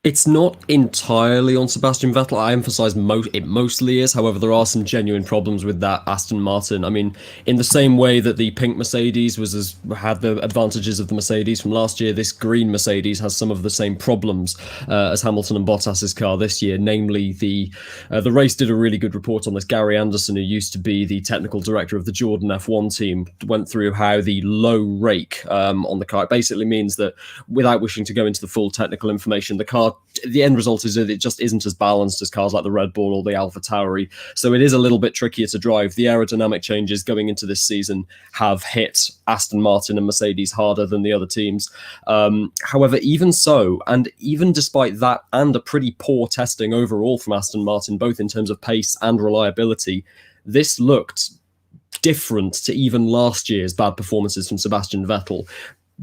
It's not entirely on Sebastian Vettel. I emphasize it mostly is. However, there are some genuine problems with that Aston Martin. I mean, in the same way that the pink Mercedes had the advantages of the Mercedes from last year, this green Mercedes has some of the same problems as Hamilton and Bottas's car this year. Namely, the race did a really good report on this. Gary Anderson, who used to be the technical director of the Jordan F1 team, went through how the low rake on the car basically means that, without wishing to go into the full technical information, the end result is that it just isn't as balanced as cars like the Red Bull or the Alpha-Tauri. So it is a little bit trickier to drive. The aerodynamic changes going into this season have hit Aston Martin and Mercedes harder than the other teams. However, even so, and even despite that and a pretty poor testing overall from Aston Martin, both in terms of pace and reliability, this looked different to even last year's bad performances from Sebastian Vettel.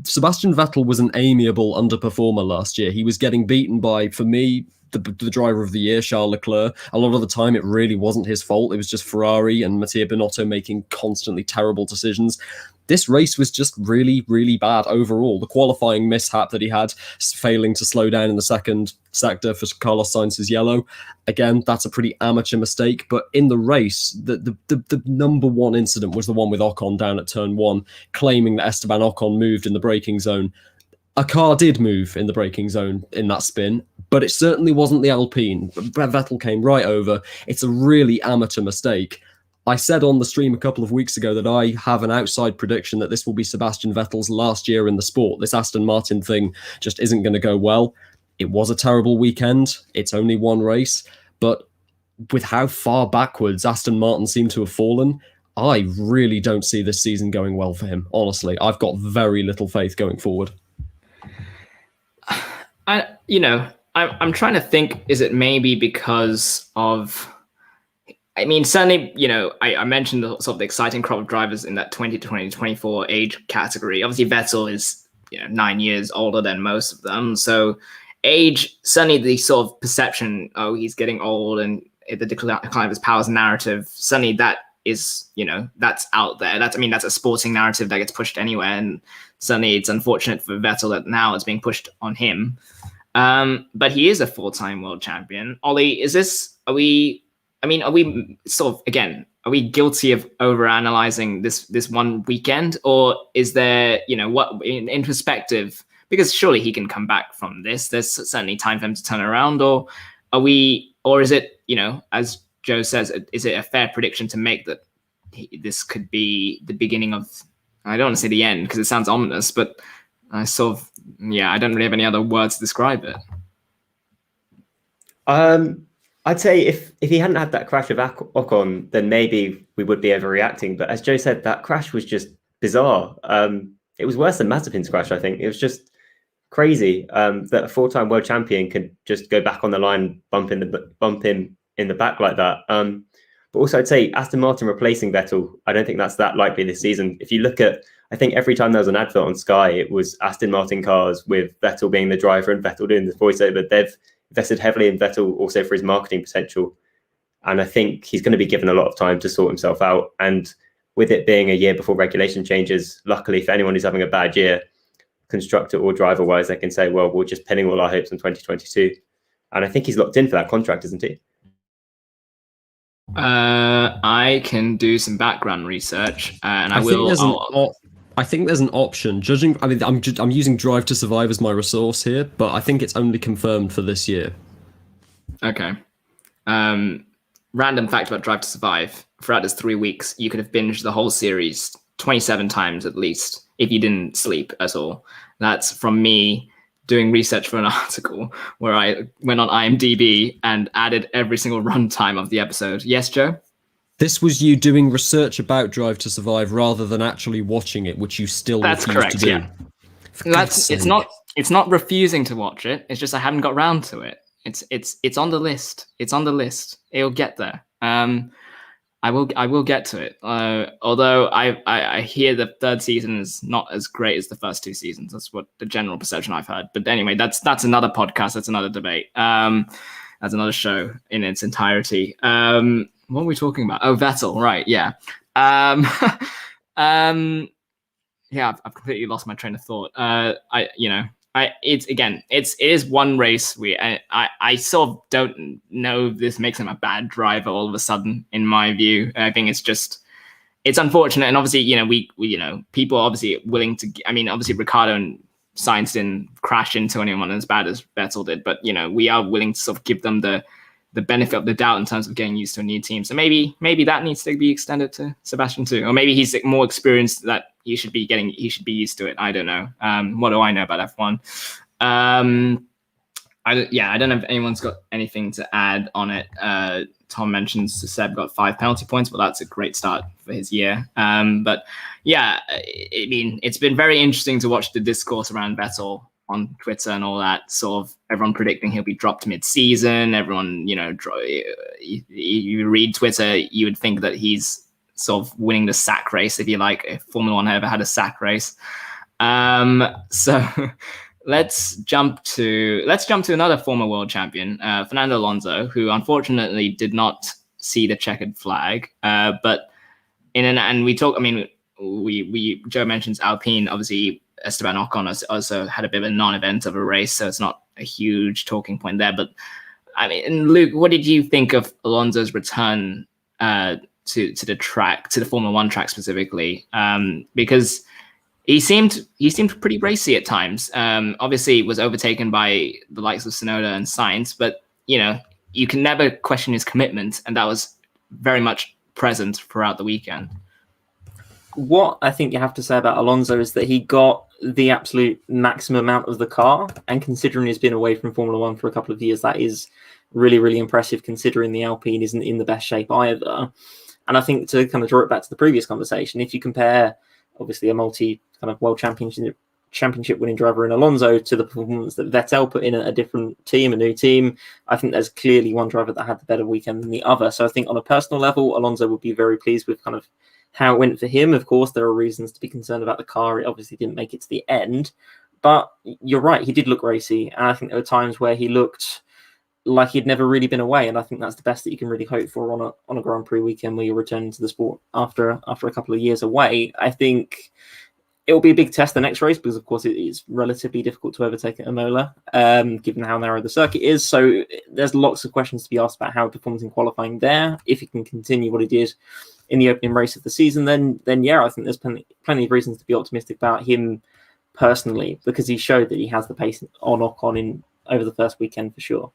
Sebastian Vettel was an amiable underperformer last year. He was getting beaten by, for me, the driver of the year, Charles Leclerc. A lot of the time, it really wasn't his fault. It was just Ferrari and Mattia Binotto making constantly terrible decisions. This race was just really, really bad overall. The qualifying mishap that he had, failing to slow down in the second sector for Carlos Sainz's yellow. Again, that's a pretty amateur mistake. But in the race, the number one incident was the one with Ocon down at turn 1, claiming that Esteban Ocon moved in the braking zone. A car did move in the braking zone in that spin, but it certainly wasn't the Alpine. Vettel came right over. It's a really amateur mistake. I said on the stream a couple of weeks ago that I have an outside prediction that this will be Sebastian Vettel's last year in the sport. This Aston Martin thing just isn't going to go well. It was a terrible weekend. It's only one race. But with how far backwards Aston Martin seem to have fallen, I really don't see this season going well for him. Honestly, I've got very little faith going forward. I'm trying to think, is it maybe because of... I mean, certainly, I mentioned the sort of the exciting crop of drivers in that 20 to 24 age category. Obviously, Vettel is 9 years older than most of them. So age, certainly the sort of perception, he's getting old and the decline of his powers narrative, certainly that is, that's out there. That's a sporting narrative that gets pushed anywhere. And certainly it's unfortunate for Vettel that now it's being pushed on him. But he is a 4-time world champion. Ollie, I mean, are we sort of, again, are we guilty of overanalyzing this one weekend, or is there, what in perspective? Because surely he can come back from this. There's certainly time for him to turn around, or is it, as Joe says, is it a fair prediction to make that this could be the beginning of, I don't want to say the end because it sounds ominous, but I sort of, I don't really have any other words to describe it. I'd say if he hadn't had that crash of Ocon, then maybe we would be overreacting. But as Joe said, that crash was just bizarre. It was worse than Mazepin's crash, I think. It was just crazy that a four-time world champion could just go back on the line, bump him in the back like that. But also, I'd say Aston Martin replacing Vettel, I don't think that's that likely this season. If you look at, I think every time there was an advert on Sky, it was Aston Martin cars with Vettel being the driver and Vettel doing the voiceover. They've invested heavily in Vettel also for his marketing potential. And I think he's going to be given a lot of time to sort himself out. And with it being a year before regulation changes, luckily for anyone who's having a bad year, constructor or driver wise, they can say, well, we're just pinning all our hopes on 2022. And I think he's locked in for that contract, isn't he? I can do some background research, and I think there's an option. Judging, I mean, I'm using Drive to Survive as my resource here, but I think it's only confirmed for this year. Okay. Random fact about Drive to Survive: throughout this 3 weeks, you could have binged the whole series 27 times at least if you didn't sleep at all. That's from me doing research for an article where I went on IMDb and added every single runtime of the episode. Yes, Joe? This was you doing research about Drive to Survive rather than actually watching it, which you still refuse to do. Yeah. It's not refusing to watch it. It's just I haven't got round to it. It's on the list. It's on the list. It'll get there. I will get to it. Although I hear the third season is not as great as the first two seasons. That's what the general perception I've heard. But anyway, that's another podcast. That's another debate. That's another show in its entirety. What are we talking about? Oh, Vettel, right? Yeah. Yeah. I've completely lost my train of thought. It is one race. I sort of don't know if this makes him a bad driver all of a sudden. In my view, I think it's unfortunate, and obviously, people are obviously willing to. I mean, obviously, Ricciardo and Sainz didn't crash into anyone as bad as Vettel did, but we are willing to sort of give them the benefit of the doubt in terms of getting used to a new team. So maybe that needs to be extended to Sebastian too, or maybe he's more experienced that he should be used to it. I don't know. What do I know about F1? I don't know if anyone's got anything to add on it. Tom mentions Seb got 5 penalty points. Well, that's a great start for his year. But yeah, I mean, it's been very interesting to watch the discourse around Vettel on Twitter and all that, sort of everyone predicting he'll be dropped mid-season. Everyone, you read Twitter, you would think that he's sort of winning the sack race, if you like, if Formula One ever had a sack race. So let's jump to another former world champion, Fernando Alonso, who unfortunately did not see the checkered flag. But Joe mentions Alpine, obviously. Esteban Ocon also had a bit of a non-event of a race, so it's not a huge talking point there. But I mean, Luke, what did you think of Alonso's return to the track, to the Formula One track specifically? Because he seemed pretty racy at times. Obviously, was overtaken by the likes of Tsunoda and Sainz, but you can never question his commitment, and that was very much present throughout the weekend. What I think you have to say about Alonso is that he got the absolute maximum amount of the car, and considering he's been away from Formula One for a couple of years, that is really, really impressive, considering the Alpine isn't in the best shape either. And I think to kind of draw it back to the previous conversation, if you compare obviously a multi kind of world championship winning driver in Alonso to the performance that Vettel put in a different team, a new team, I think there's clearly one driver that had the better weekend than the other. So I think on a personal level, Alonso would be very pleased with kind of how it went for him. Of course, there are reasons to be concerned about the car. It obviously didn't make it to the end, but you're right, he did look racy. And I think there were times where he looked like he'd never really been away. And I think that's the best that you can really hope for on a Grand Prix weekend where you're returning to the sport after a couple of years away. I think it'll be a big test the next race because, of course, it is relatively difficult to overtake at Imola, given how narrow the circuit is. So there's lots of questions to be asked about how he performs in qualifying there. If he can continue what he did in the opening race of the season, then yeah, I think there's plenty of reasons to be optimistic about him personally, because he showed that he has the pace on Ocon over the first weekend for sure.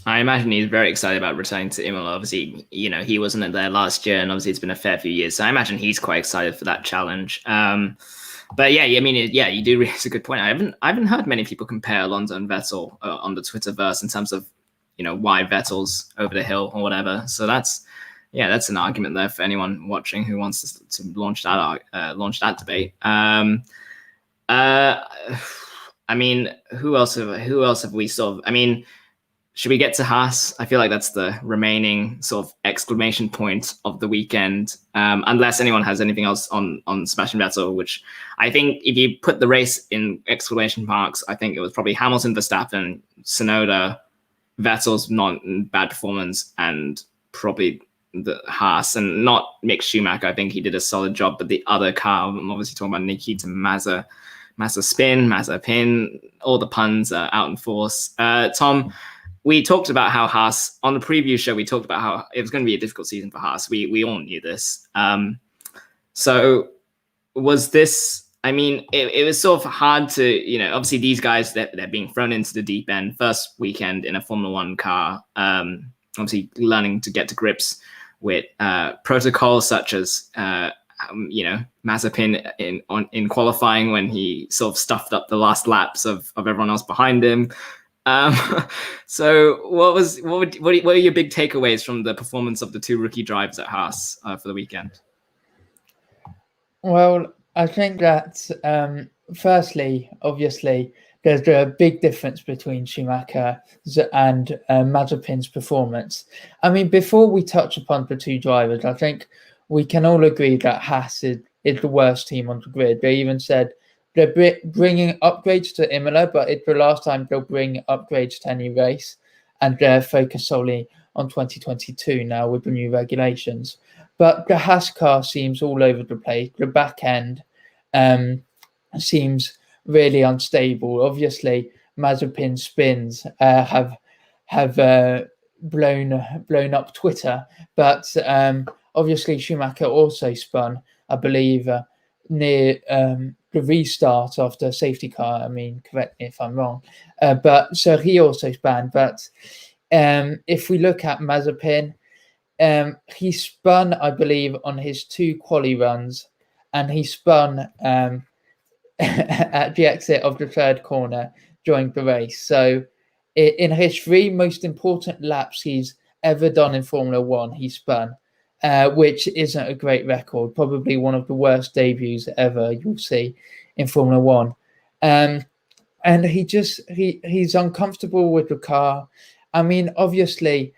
I imagine he's very excited about returning to Imola. Obviously, he wasn't there last year, and obviously it's been a fair few years. So I imagine he's quite excited for that challenge. But yeah, I mean, you do raise a good point. I haven't heard many people compare Alonso and Vettel on the Twitterverse in terms of why Vettel's over the hill or whatever. So that's an argument there for anyone watching who wants to launch that debate. I mean, who else have we sort of? I mean, should we get to Haas? I feel like that's the remaining sort of exclamation point of the weekend, unless anyone has anything else on Sebastian Vettel, which I think if you put the race in exclamation marks, I think it was probably Hamilton, Verstappen, Tsunoda, Vettel's not bad performance, and probably the Haas, and not Mick Schumacher. I think he did a solid job, but the other car, I'm obviously talking about Nikita, Mazepin, all the puns are out in force. Tom, we talked about how Haas, on the preview show, we talked about how it was going to be a difficult season for Haas. We all knew this. So was this, I mean, it was sort of hard to, obviously these guys, they're being thrown into the deep end first weekend in a Formula One car, obviously learning to get to grips with protocols such as, Mazepin in qualifying when he sort of stuffed up the last laps of everyone else behind him. So what are your big takeaways from the performance of the two rookie drivers at Haas for the weekend? Well, I think that firstly, obviously, there's a big difference between Schumacher and Mazepin's performance. I mean, before we touch upon the two drivers, I think we can all agree that Haas is the worst team on the grid. They even said they're bringing upgrades to Imola, but it's the last time they'll bring upgrades to any race, and they're focused solely on 2022 now with the new regulations. But the Haas car seems all over the place. The back end seems really unstable. Obviously, Mazepin's spins have blown up Twitter, but obviously Schumacher also spun, I believe, near the restart after a safety car. I mean, correct me if I'm wrong. But so he also spun. But if we look at Mazepin, he spun, I believe, on his two quali runs, and he spun at the exit of the third corner during the race. So in his three most important laps he's ever done in Formula One, he spun, which isn't a great record, probably one of the worst debuts ever you'll see in Formula One. And he's uncomfortable with the car. I mean, obviously,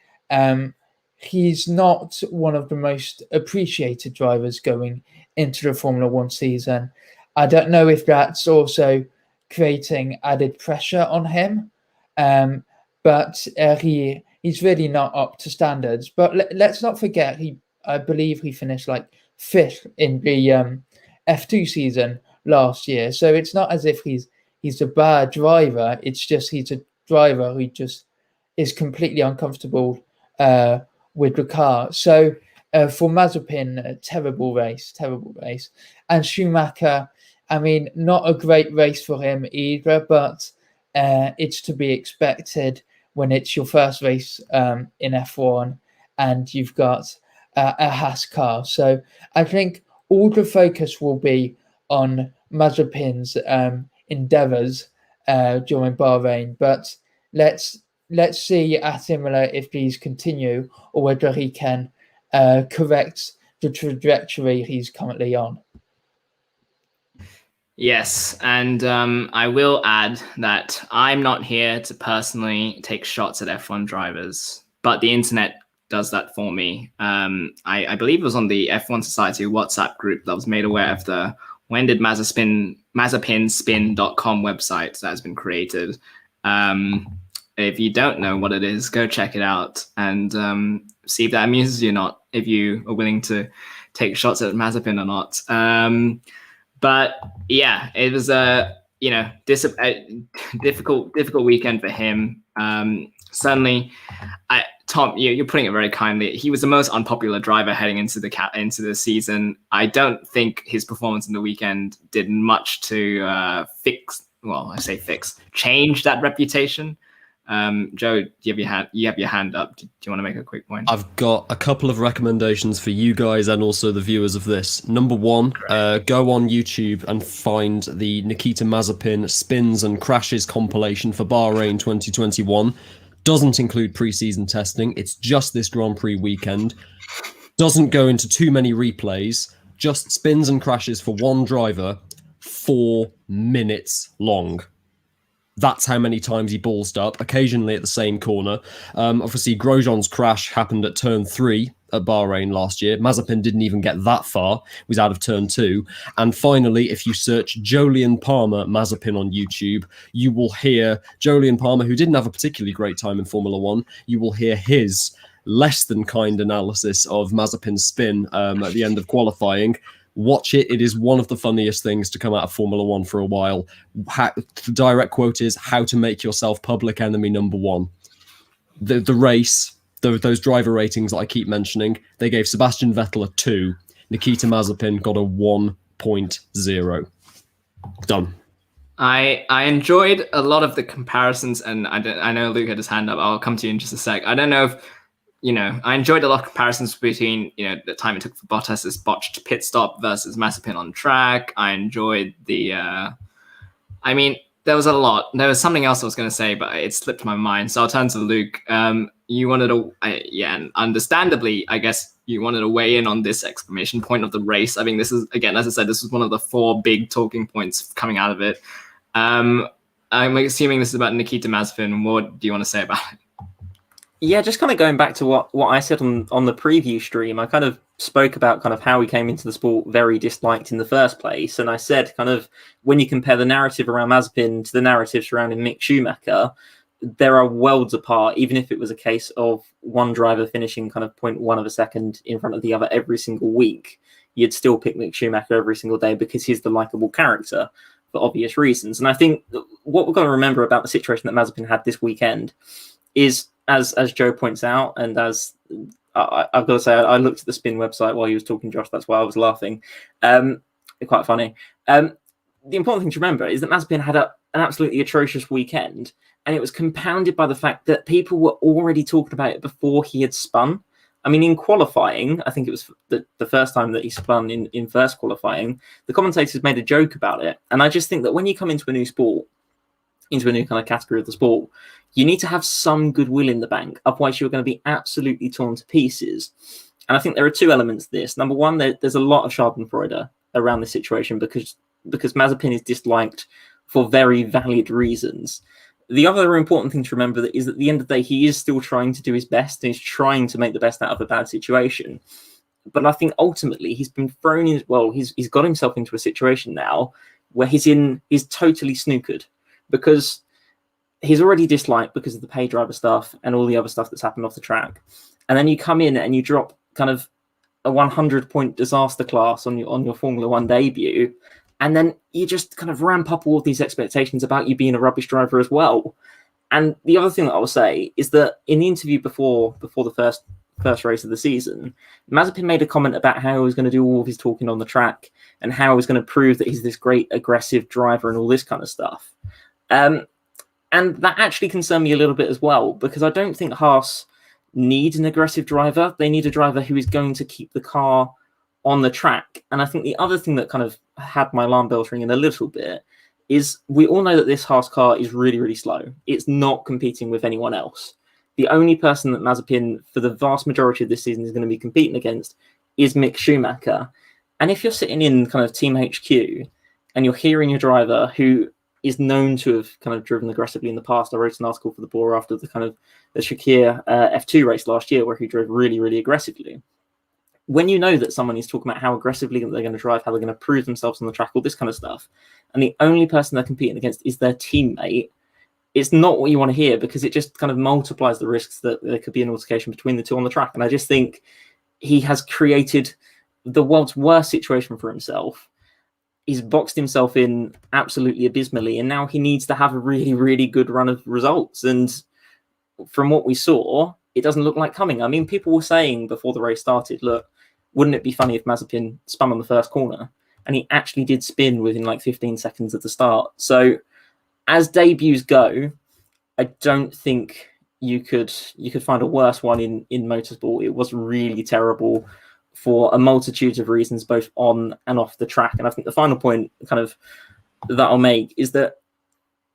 he's not one of the most appreciated drivers going into the Formula One season. I don't know if that's also creating added pressure on him, but he's really not up to standards. But let's not forget, I believe he finished like 5th in the F2 season last year. So it's not as if he's a bad driver. It's just he's a driver who just is completely uncomfortable with the car. So for Mazepin, a terrible race. And Schumacher, I mean, not a great race for him either, but it's to be expected when it's your first race in F1 and you've got a Haas car. So I think all the focus will be on Mazepin's endeavours during Bahrain. But let's see at Imola if these continue or whether he can correct the trajectory he's currently on. Yes, and I will add that I'm not here to personally take shots at F1 drivers, but the internet does that for me. I believe it was on the F1 Society WhatsApp group that was made aware of the when did Mazepinspin.com website that has been created. If you don't know what it is, go check it out and see if that amuses you or not, if you are willing to take shots at Mazepin or not. But yeah, it was a difficult weekend for him. Certainly, Tom, you're putting it very kindly. He was the most unpopular driver heading into the season. I don't think his performance in the weekend did much to change that reputation. Joe, you have your hand up. Do you want to make a quick point? I've got a couple of recommendations for you guys and also the viewers of this. Number one, go on YouTube and find the Nikita Mazepin spins and crashes compilation for Bahrain 2021. Doesn't include pre-season testing. It's just this Grand Prix weekend. Doesn't go into too many replays. Just spins and crashes for one driver, 4 minutes long. That's how many times he ballsed up, occasionally at the same corner. Obviously, Grosjean's crash happened at turn 3 at Bahrain last year. Mazepin didn't even get that far. He was out of turn 2. And finally, if you search Jolyon Palmer Mazepin on YouTube, you will hear Jolyon Palmer, who didn't have a particularly great time in Formula 1, you will hear his less than kind analysis of Mazepin's spin at the end of qualifying. Watch it. It is one of the funniest things to come out of Formula 1 for a while. The direct quote is, how to make yourself public enemy number 1. The race, those driver ratings that I keep mentioning, they gave Sebastian Vettel a 2. Nikita Mazepin got a 1.0. Done. I enjoyed a lot of the comparisons, and I know Luke had his hand up. I'll come to you in just a sec. I don't know if, I enjoyed a lot of comparisons between, the time it took for Bottas's botched pit stop versus Mazepin on track. I enjoyed there was a lot. There was something else I was going to say, but it slipped my mind. So I'll turn to Luke. You wanted to, and understandably, I guess you wanted to weigh in on this exclamation point of the race. I think this is, again, as I said, this was one of the 4 big talking points coming out of it. I'm assuming this is about Nikita Mazepin. What do you want to say about it? Yeah, just kind of going back to what I said on the preview stream, I kind of spoke about kind of how he came into the sport very disliked in the first place. And I said kind of when you compare the narrative around Mazepin to the narrative surrounding Mick Schumacher, there are worlds apart, even if it was a case of one driver finishing kind of 0.1 of a second in front of the other every single week. You'd still pick Mick Schumacher every single day because he's the likable character for obvious reasons. And I think what we've got to remember about the situation that Mazepin had this weekend is, as Joe points out, and as I've got to say, I looked at the Spin website while he was talking, Josh. That's why I was laughing. Quite funny. The important thing to remember is that Mazepin had an absolutely atrocious weekend, and it was compounded by the fact that people were already talking about it before he had spun. I mean, in qualifying, I think it was the first time that he spun in first qualifying, the commentators made a joke about it. And I just think that when you come into a new sport, into a new kind of category of the sport, you need to have some goodwill in the bank. Otherwise, you're going to be absolutely torn to pieces. And I think there are 2 elements to this. Number one, there's a lot of schadenfreude around this situation because Mazepin is disliked for very valid reasons. The other important thing to remember is that at the end of the day, he is still trying to do his best and he's trying to make the best out of a bad situation. But I think ultimately he's been thrown in, he's got himself into a situation now where he's totally snookered because he's already disliked because of the pay driver stuff and all the other stuff that's happened off the track. And then you come in and you drop kind of a 100-point disaster class on your Formula 1 debut. And then you just kind of ramp up all of these expectations about you being a rubbish driver as well. And the other thing that I will say is that in the interview before the first race of the season, Mazepin made a comment about how he was going to do all of his talking on the track and how he was going to prove that he's this great aggressive driver and all this kind of stuff. And that actually concerned me a little bit as well, because I don't think Haas need an aggressive driver. They need a driver who is going to keep the car on the track. And I think the other thing that kind of had my alarm bells ringing a little bit is we all know that this Haas car is really, really slow. It's not competing with anyone else. The only person that Mazepin, for the vast majority of this season, is going to be competing against is Mick Schumacher. And if you're sitting in kind of Team HQ and you're hearing your driver who is known to have kind of driven aggressively in the past. I wrote an article for the Bore after the kind of the Shakir F2 race last year where he drove really, really aggressively. When you know that someone is talking about how aggressively they're going to drive, how they're going to prove themselves on the track, all this kind of stuff, and the only person they're competing against is their teammate, it's not what you want to hear because it just kind of multiplies the risks that there could be an altercation between the two on the track. And I just think he has created the world's worst situation for himself. he's boxed himself in absolutely abysmally, and now he needs to have a really, really good run of results. And from what we saw, it doesn't look like coming. I mean, people were saying before the race started, look, wouldn't it be funny if Mazepin spun on the first corner? And he actually did spin within like 15 seconds at the start. So as debuts go, I don't think you could find a worse one in motorsport. It was really terrible for a multitude of reasons, both on and off the track. And I think the final point kind of that I'll make is that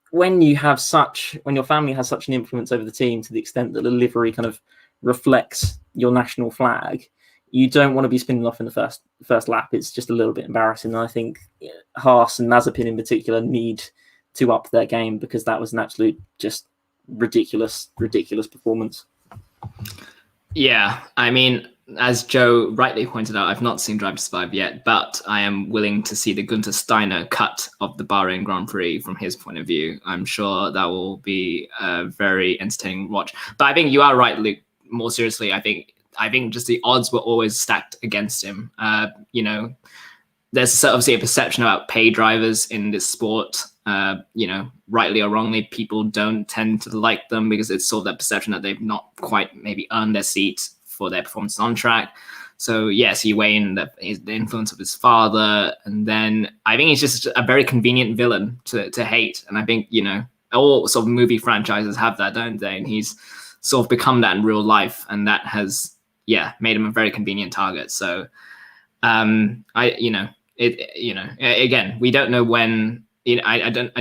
when your family has such an influence over the team to the extent that the livery kind of reflects your national flag, you don't want to be spinning off in the first lap. It's just a little bit embarrassing. And I think Haas and Mazepin in particular need to up their game, because that was an absolute just ridiculous performance. Yeah, I mean, as Joe rightly pointed out, I've not seen Drive to Survive yet, but I am willing to see the Gunther Steiner cut of the Bahrain Grand Prix from his point of view. I'm sure that will be a very entertaining watch. But I think you are right, Luke. More seriously, I think just the odds were always stacked against him. There's obviously a perception about pay drivers in this sport. Rightly or wrongly, people don't tend to like them because it's sort of that perception that they've not quite maybe earned their seat for their performance on track. So yes, you weigh in the influence of his father, and then I think he's just a very convenient villain to hate. And I think all sort of movie franchises have that, don't they? And he's sort of become that in real life, and that has made him a very convenient target. So again, we don't know when. I don't.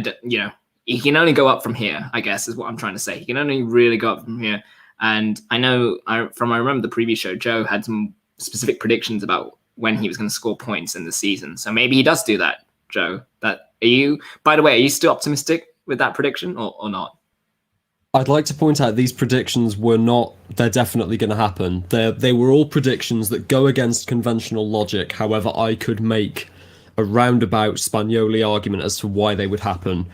He can only go up from here, I guess, is what I'm trying to say. He can only really go up from here. And I know I remember the previous show, Joe had some specific predictions about when he was going to score points in the season. So maybe he does do that, Joe. By the way, are you still optimistic with that prediction or not? I'd like to point out these predictions they're definitely going to happen. They were all predictions that go against conventional logic. However, I could make a roundabout Spagnoli argument as to why they would happen.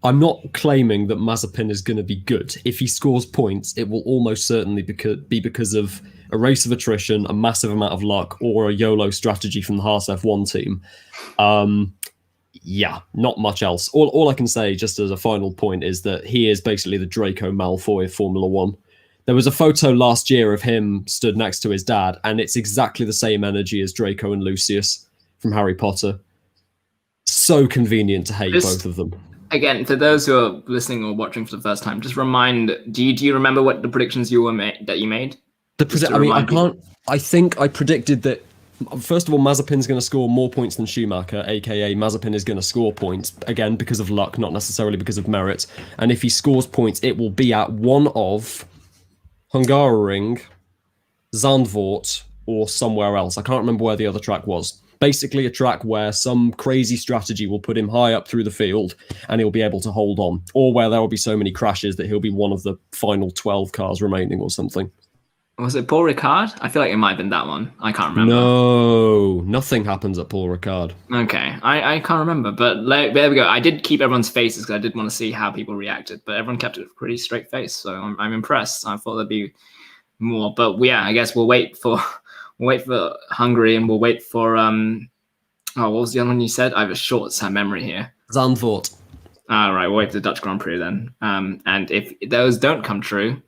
I'm not claiming that Mazepin is going to be good. If he scores points, it will almost certainly be because of a race of attrition, a massive amount of luck, or a YOLO strategy from the Haas F1 team. Not much else. All I can say, just as a final point, is that he is basically the Draco Malfoy of Formula One. There was a photo last year of him stood next to his dad, and it's exactly the same energy as Draco and Lucius from Harry Potter. So convenient to hate both of them. Again, for those who are listening or watching for the first time, just remind. Do you remember what the predictions you made? I think I predicted that. First of all, Mazepin's going to score more points than Schumacher, aka Mazepin is going to score points again because of luck, not necessarily because of merit. And if he scores points, it will be at one of Hungaroring, Zandvoort, or somewhere else. I can't remember where the other track was. Basically a track where some crazy strategy will put him high up through the field and he'll be able to hold on, or where there will be so many crashes that he'll be one of the final 12 cars remaining or something. Was it Paul Ricard? I feel like it might have been that one. I can't remember. No, nothing happens at Paul Ricard. Okay, I can't remember, but there we go. I did keep everyone's faces because I did want to see how people reacted, but everyone kept a pretty straight face, so I'm impressed. I thought there'd be more, but I guess we'll wait for Hungary, and we'll wait for what was the other one you said? I have a short memory here. Zandvoort. All right, we'll wait for the Dutch Grand Prix then. And if those don't come true,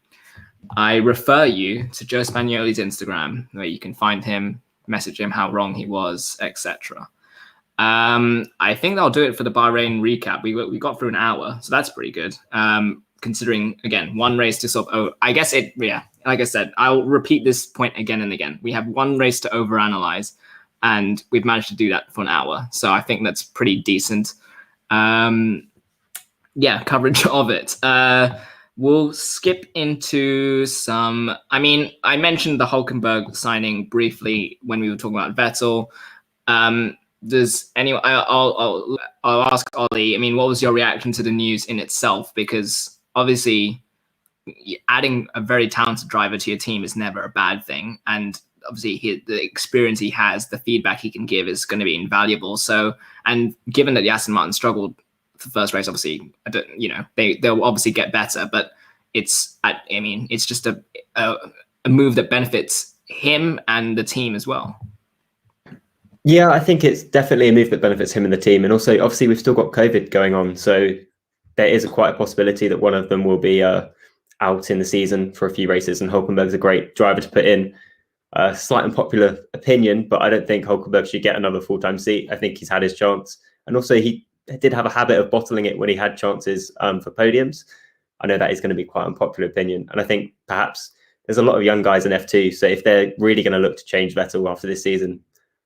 I refer you to Joe Spagnoli's Instagram, where you can find him, message him how wrong he was, etc. I think that'll do it for the Bahrain recap. We got through an hour, so that's pretty good. Considering, again, one race to sort of, like I said, I'll repeat this point again and again. We have one race to overanalyze, and we've managed to do that for an hour. So I think that's pretty decent. Coverage of it. We'll skip into some. I mean, I mentioned the Hulkenberg signing briefly when we were talking about Vettel. Does anyone? I'll ask Ollie. I mean, what was your reaction to the news in itself? Because obviously, adding a very talented driver to your team is never a bad thing, and obviously the experience he has, the feedback he can give is going to be invaluable. So, and given that the Aston Martin struggled the first race, obviously, they'll obviously get better, but it's just a move that benefits him and the team as well. Yeah, I think it's definitely a move that benefits him and the team. And also, obviously, we've still got COVID going on. So there is quite a possibility that one of them will be out in the season for a few races. And Hulkenberg's a great driver to put in. Slight unpopular opinion, but I don't think Hulkenberg should get another full-time seat. I think he's had his chance. And also, he did have a habit of bottling it when he had chances for podiums. I know that is going to be quite an unpopular opinion. And I think perhaps there's a lot of young guys in F2. So if they're really going to look to change Vettel after this season,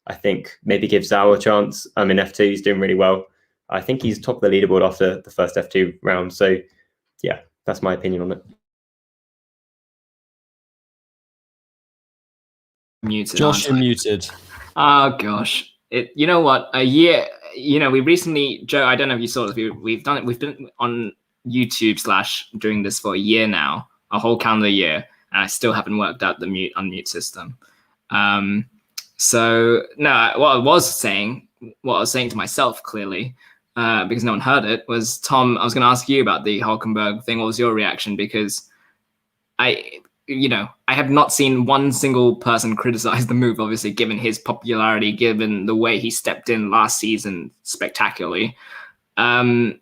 I think maybe give Zhou a chance. In F2, he's doing really well. I think he's top of the leaderboard after the first F2 round. So yeah, that's my opinion on it. Muted. Josh, you're muted. Oh gosh, you know what? A year. We recently, Joe. I don't know if you saw this. We've done it. We've been on YouTube / doing this for a year now, a whole calendar year, and I still haven't worked out the unmute system. So no, what I was saying to myself clearly, because no one heard it, was Tom. I was going to ask you about the Hulkenberg thing. What was your reaction? Because I have not seen one single person criticize the move, obviously, given his popularity, given the way he stepped in last season spectacularly. And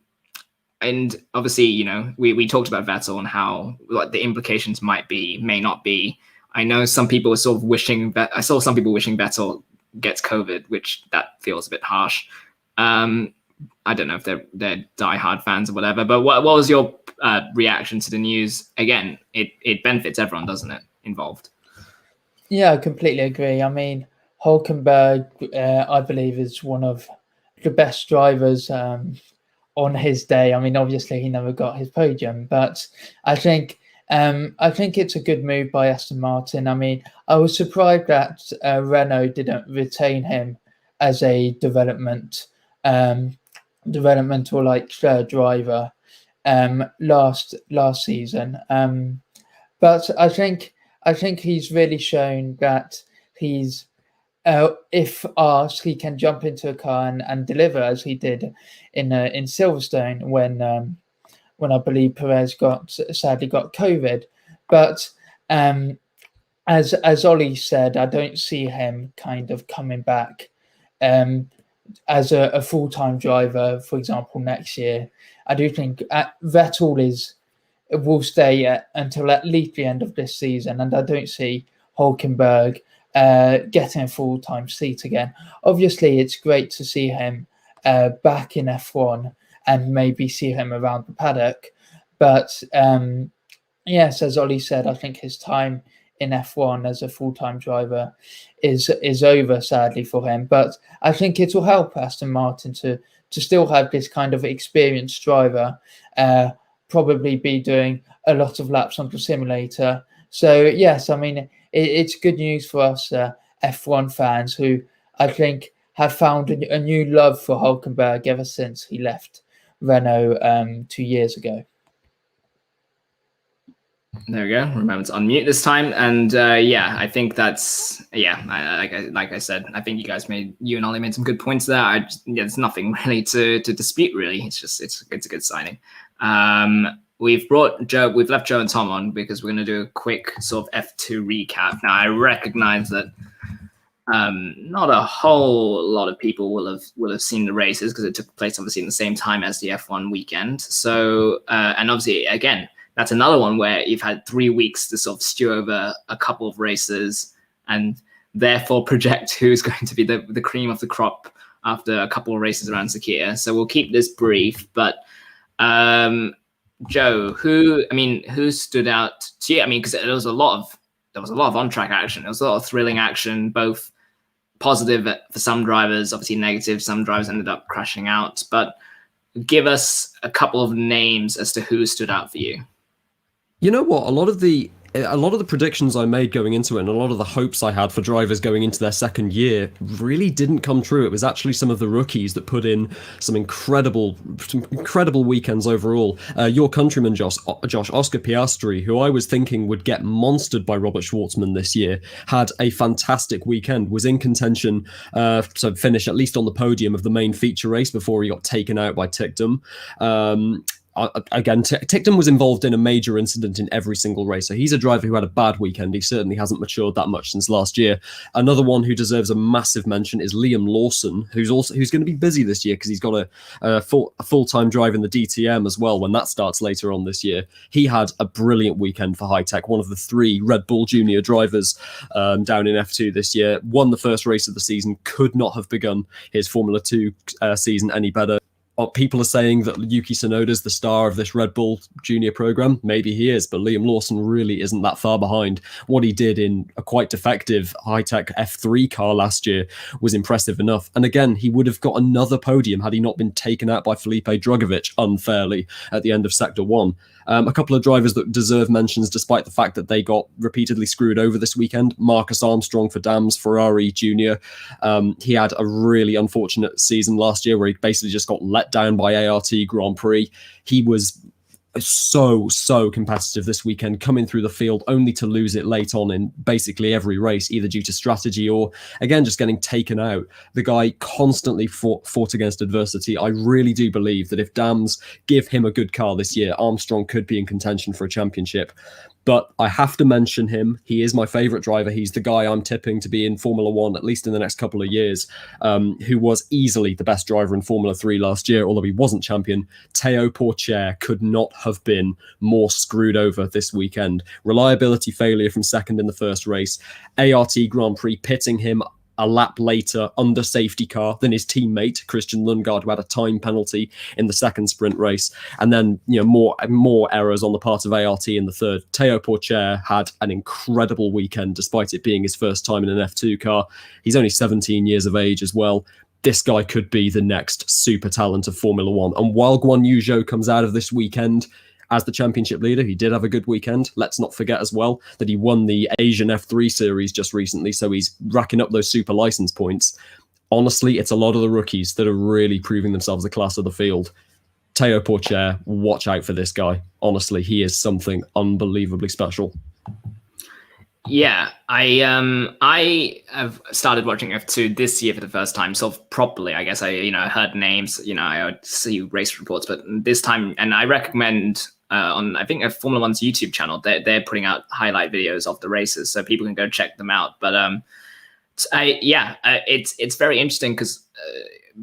obviously, we talked about Vettel and how the implications may not be. I know some people were sort of I saw some people wishing Vettel gets COVID, which that feels a bit harsh. I don't know if they're diehard fans or whatever, but what was your reaction to the news? Again, it benefits everyone, doesn't it, involved? Yeah, I completely agree. I mean, Hulkenberg, I believe, is one of the best drivers on his day. I mean, obviously, he never got his podium, but I think it's a good move by Aston Martin. I mean, I was surprised that Renault didn't retain him as a developmental driver last season. But I think he's really shown that he's if asked, he can jump into a car and deliver, as he did in Silverstone when I believe Perez sadly got COVID. But as Ollie said, I don't see him kind of coming back as a full-time driver, for example, next year. I do think Vettel will stay until at least the end of this season, and I don't see Hulkenberg getting a full-time seat again. Obviously, it's great to see him back in F1 and maybe see him around the paddock. But yes, as Ollie said, I think his time in F1 as a full-time driver is over, sadly, for him. But I think it will help Aston Martin to still have this kind of experienced driver, probably be doing a lot of laps on the simulator. So yes, I mean, it's good news for us F1 fans who I think have found a new love for Hulkenberg ever since he left Renault 2 years ago. There we go. Remember to unmute this time. And I think that's like I said, I think you and Ollie made some good points there. There's nothing really to dispute. Really, it's a good signing. We've left Joe and Tom on because we're going to do a quick sort of F2 recap. Now, I recognize that not a whole lot of people will have seen the races because it took place obviously in the same time as the F1 weekend. So and obviously again, that's another one where you've had 3 weeks to sort of stew over a couple of races and therefore project who's going to be the cream of the crop after a couple of races around Sakir. So we'll keep this brief, but Joe, who stood out to you? I mean, because there was a lot of on-track action. There was a lot of thrilling action, both positive for some drivers, obviously negative. Some drivers ended up crashing out. But give us a couple of names as to who stood out for you. You know what? A lot of the predictions I made going into it and a lot of the hopes I had for drivers going into their second year really didn't come true. It was actually some of the rookies that put in some incredible weekends overall. Your countryman, Josh, Oscar Piastri, who I was thinking would get monstered by Robert Schwartzman this year, had a fantastic weekend, was in contention to finish at least on the podium of the main feature race before he got taken out by Tickdom. again, Tickton was involved in a major incident in every single race. So he's a driver who had a bad weekend. He certainly hasn't matured that much since last year. Another one who deserves a massive mention is Liam Lawson, who's going to be busy this year because he's got a full-time drive in the DTM as well when that starts later on this year. He had a brilliant weekend for High Tech, one of the 3 Red Bull Junior drivers down in F2 this year. Won the first race of the season, could not have begun his Formula 2 season any better. People are saying that Yuki Tsunoda is the star of this Red Bull Junior program. Maybe he is, but Liam Lawson really isn't that far behind. What he did in a quite defective high-tech F3 car last year was impressive enough. And again, he would have got another podium had he not been taken out by Felipe Drugovich unfairly at the end of Sector 1. A couple of drivers that deserve mentions despite the fact that they got repeatedly screwed over this weekend. Marcus Armstrong for Dams Ferrari Junior. He had a really unfortunate season last year where he basically just got let down by ART Grand Prix. He was so competitive this weekend, coming through the field only to lose it late on in basically every race, either due to strategy or, again, just getting taken out. The guy constantly fought against adversity. I really do believe that if Dams give him a good car this year, Armstrong could be in contention for a championship. But I have to mention him. He is my favourite driver. He's the guy I'm tipping to be in Formula 1, at least in the next couple of years, who was easily the best driver in Formula 3 last year, although he wasn't champion. Théo Pourchaire could not have been more screwed over this weekend. Reliability failure from second in the first race. ART Grand Prix pitting him a lap later under safety car than his teammate Christian Lundgaard, who had a time penalty in the second sprint race, and then more errors on the part of ART in the third. Théo Pourchaire had an incredible weekend despite it being his first time in an F2 car. He's only 17 years of age as well. This guy could be the next super talent of Formula 1. And while Guan Yu Zhou comes out of this weekend as the championship leader, he did have a good weekend. Let's not forget as well that he won the Asian F3 series just recently, so he's racking up those super license points. Honestly, it's a lot of the rookies that are really proving themselves the class of the field. Théo Pourchaire, watch out for this guy. Honestly, he is something unbelievably special. Yeah, I have started watching F2 this year for the first time, sort of properly. I guess I heard names, I would see race reports, but this time, and I recommend on I think Formula 1's YouTube channel, they're putting out highlight videos of the races, so people can go check them out. But it's very interesting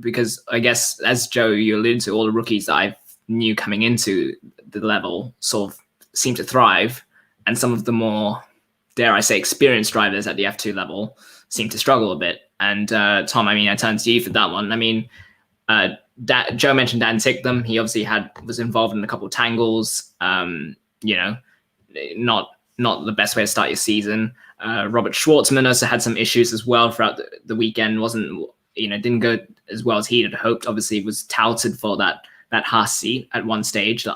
because I guess, as Joe, you alluded to, all the rookies that I knew coming into the level sort of seem to thrive, and some of the more, dare I say, experienced drivers at the F2 level seem to struggle a bit. And Tom, I turn to you for that one. Joe mentioned Dan Ticktum. He obviously was involved in a couple of tangles. Not the best way to start your season. Robert Schwartzman also had some issues as well throughout the weekend. Didn't go as well as he had hoped. Obviously, was touted for that Haas seat at one stage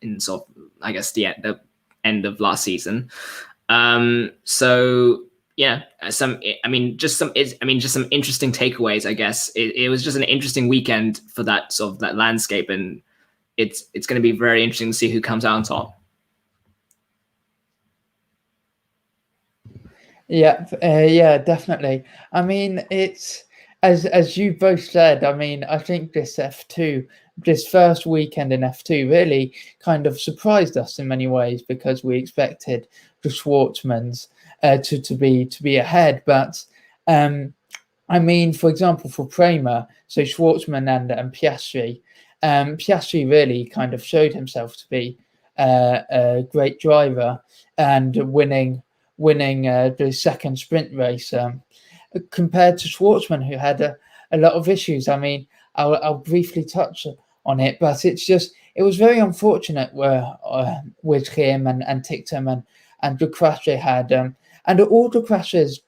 in sort of, I guess, the end of last season. Some interesting takeaways, I guess. It was just an interesting weekend for that landscape, and it's going to be very interesting to see who comes out on top. Yeah, definitely. It's as you both said. I think this first weekend in F2 really kind of surprised us in many ways, because we expected the Schwartzmans to be ahead. But for example, for Prema, so Schwartzman and Piastri, Piastri really kind of showed himself to be a great driver, and winning the second sprint race, compared to Schwartzman, who had a lot of issues. I'll briefly touch on it, but it was very unfortunate with him and Ticktum and the crash they had, and all the crashes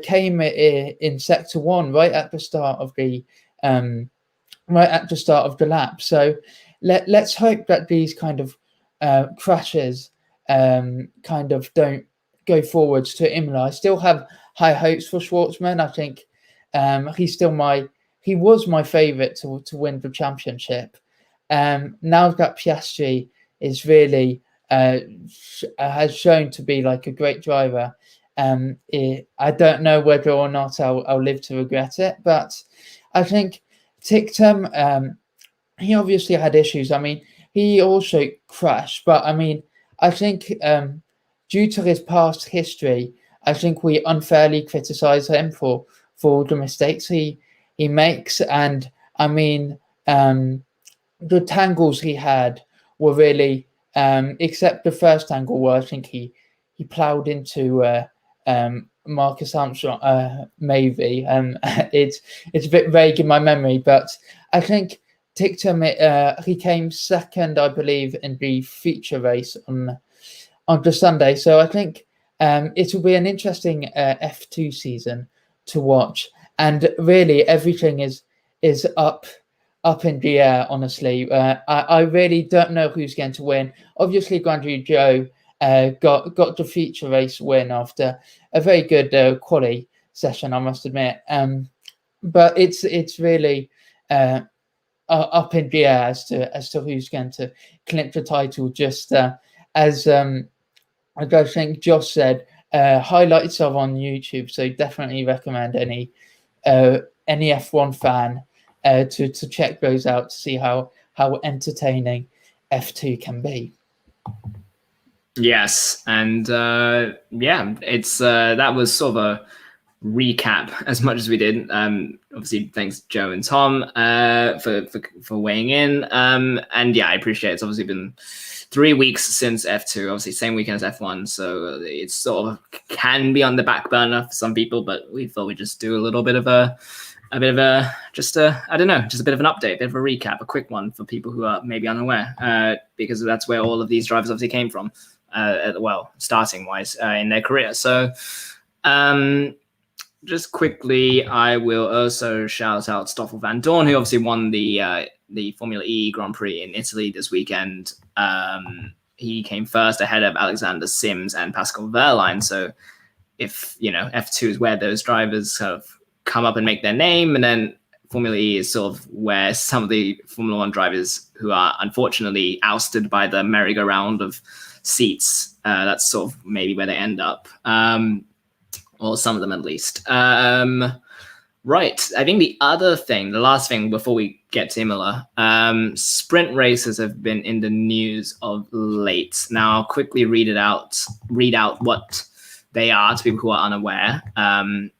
came in sector 1 right at the start of the lap. So let's hope that these kind of crashes kind of don't go forwards to Imola. I still have high hopes for Schwartzman. I think he was my favourite to win the championship. Now that Piastri is really has shown to be like a great driver, I don't know whether or not I'll live to regret it. But I think Ticktum, he obviously had issues. he also crashed. But I mean, I think due to his past history, I think we unfairly criticize him for the mistakes he makes. And I mean, the tangles he had were really, except the first tangle where I think he ploughed into Marcus Armstrong, maybe. It's a bit vague in my memory, but I think Tictum, he came second, I believe, in the feature race on the Sunday. So I think it will be an interesting F2 season to watch, and really everything is up in the air. Honestly, I really don't know who's going to win. Obviously, Grand Prix Joe got the feature race win after a very good quali session, I must admit. But it's really up in the air as to who's going to clip the title. Just as I think Josh said, highlights are on YouTube, so definitely recommend any F1 fan to check those out to see how entertaining F2 can be. Yes, and it's that was sort of a recap as much as we did. Obviously, thanks Joe and Tom for weighing in. And yeah, I appreciate it's obviously been 3 weeks since F2, obviously same weekend as F1, so it's sort of can be on the back burner for some people, but we thought we'd just do a little bit of a bit of a just a bit of an update, a bit of a recap, a quick one for people who are maybe unaware, because that's where all of these drivers obviously came from, starting wise in their career. So just quickly, I will also shout out Stoffel Van Dorn, who obviously won the Formula E Grand Prix in Italy this weekend. He came first ahead of Alexander Sims and Pascal Wehrlein. So if, F2 is where those drivers sort of come up and make their name, and then Formula E is sort of where some of the Formula One drivers who are unfortunately ousted by the merry-go-round of seats, that's sort of maybe where they end up. Or some of them at least. Right. I think the last thing before we get to Imola, sprint races have been in the news of late. Now I'll quickly read out what they are to people who are unaware. I'm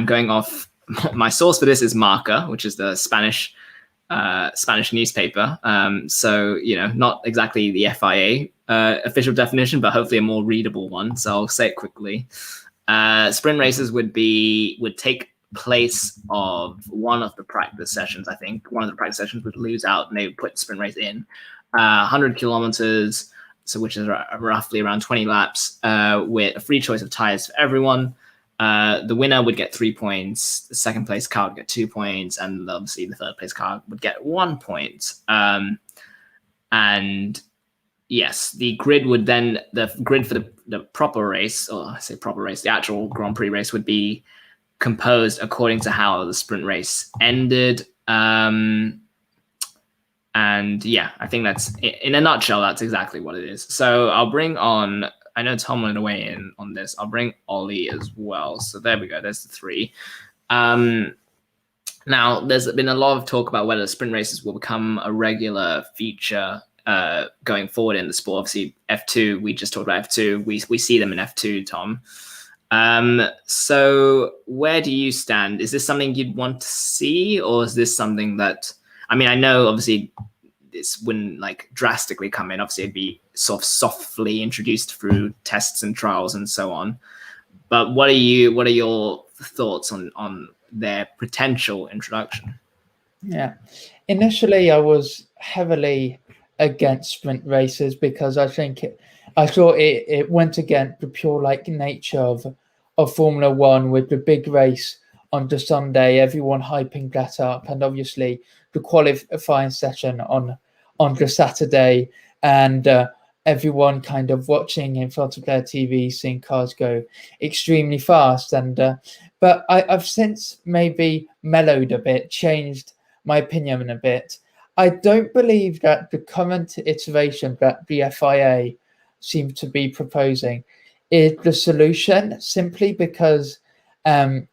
going off, my source for this is Marca, which is the Spanish newspaper. So, not exactly the FIA official definition, but hopefully a more readable one. So I'll say it quickly. Sprint races would take place of one of the practice sessions. I think one of the practice sessions would lose out and they would put the sprint race in 100 kilometers. So which is roughly around 20 laps, with a free choice of tires for everyone. The winner would get 3 points. The second place car would get 2 points. And obviously the third place car would get 1 point. And yes, the grid for the proper race, or I say proper race, the actual Grand Prix race would be composed according to how the sprint race ended. And yeah, I think that's, in a nutshell, that's exactly what it is. So I'll bring on, I know Tom went away in on this, I'll bring Ollie as well. So there we go, there's the three. Now, there's been a lot of talk about whether sprint races will become a regular feature going forward in the sport. Obviously, F2, we just talked about F2. We see them in F2, Tom. So where do you stand? Is this something you'd want to see, or is this something that, I mean, I know obviously this wouldn't drastically come in. Obviously, it'd be sort of softly introduced through tests and trials and so on. But what are your thoughts on their potential introduction? Yeah, initially I was heavily against sprint races because I thought it went against the pure nature of Formula One, with the big race on the Sunday, everyone hyping that up, and obviously the qualifying session on the Saturday, and everyone kind of watching in front of their TV, seeing cars go extremely fast. And but I've since maybe mellowed a bit, changed my opinion a bit. I don't believe that the current iteration that the FIA seem to be proposing is the solution, simply because, I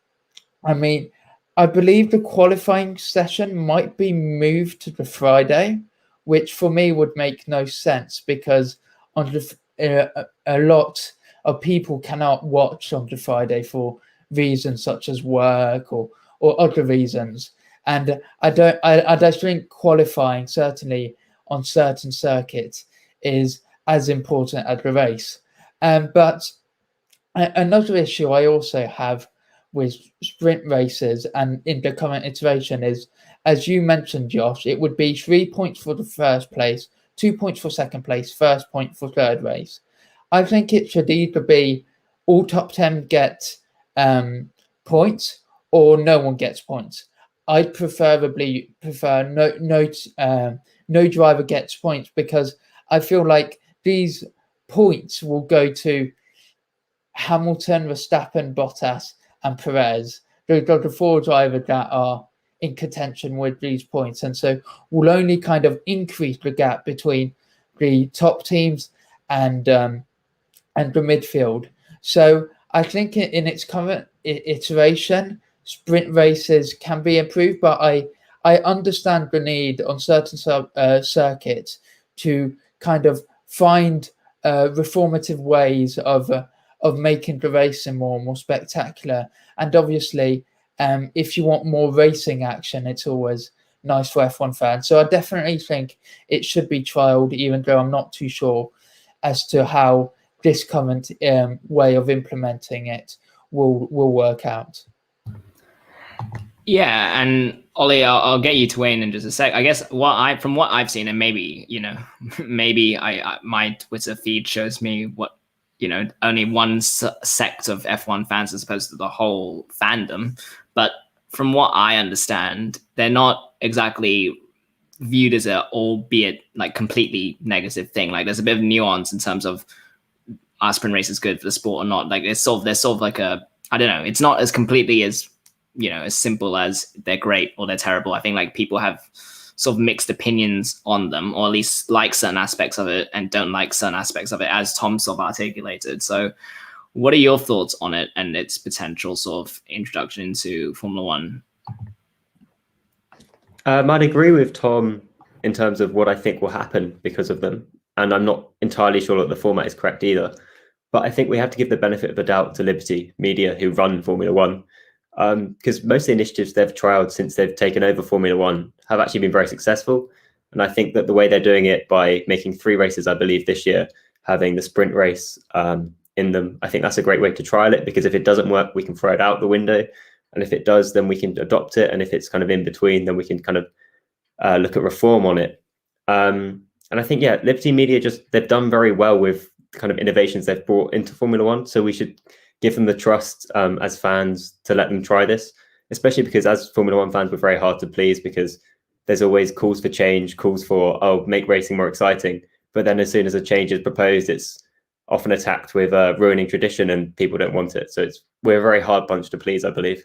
believe the qualifying session might be moved to the Friday which for me would make no sense because on a lot of people cannot watch on the Friday for reasons such as work or other reasons. And I just think qualifying, certainly on certain circuits, is as important as the race. But another issue I also have with sprint races and in the current iteration is, as you mentioned, Josh, it would be 3 points for the first place, 2 points for second place, first point for third race. I think it should either be all top 10 get points or no one gets points. I'd preferably prefer no driver gets points, because I feel like these points will go to Hamilton, Verstappen, Bottas, and Perez. Those are the 4 drivers that are in contention with these points, and so will only kind of increase the gap between the top teams and the midfield. So I think in its current iteration, sprint races can be improved, but I understand the need on certain circuits to kind of find reformative ways of making the racing more spectacular. And obviously, if you want more racing action, it's always nice for F1 fans. So I definitely think it should be trialled, even though I'm not too sure as to how this current way of implementing it will work out. Yeah, and Ollie, I'll get you to weigh in just a sec. I guess from what I've seen, and maybe maybe my Twitter feed shows me what only one sect of F1 fans as opposed to the whole fandom. But from what I understand, they're not exactly viewed as a albeit like completely negative thing. Like there's a bit of nuance in terms of are sprint races good for the sport or not. Like there's sort of like a, I don't know, it's not as completely as as simple as they're great or they're terrible. I think like people have sort of mixed opinions on them, or at least like certain aspects of it and don't like certain aspects of it, as Tom sort of articulated. So what are your thoughts on it and its potential sort of introduction into Formula One? I'd agree with Tom in terms of what I think will happen because of them. And I'm not entirely sure that the format is correct either. But I think we have to give the benefit of the doubt to Liberty Media, who run Formula One. Because most of the initiatives they've trialed since they've taken over Formula One have actually been very successful. And I think that the way they're doing it by making 3 races, I believe, this year, having the sprint race in them, I think that's a great way to trial it, because if it doesn't work, we can throw it out the window. And if it does, then we can adopt it. And if it's kind of in between, then we can kind of look at reform on it. And I think, yeah, Liberty Media they've done very well with kind of innovations they've brought into Formula One. So we should give them the trust as fans to let them try this, especially because as Formula One fans, we're very hard to please, because there's always calls for change, calls for, make racing more exciting. But then as soon as a change is proposed, it's often attacked with ruining tradition and people don't want it. So we're a very hard bunch to please, I believe.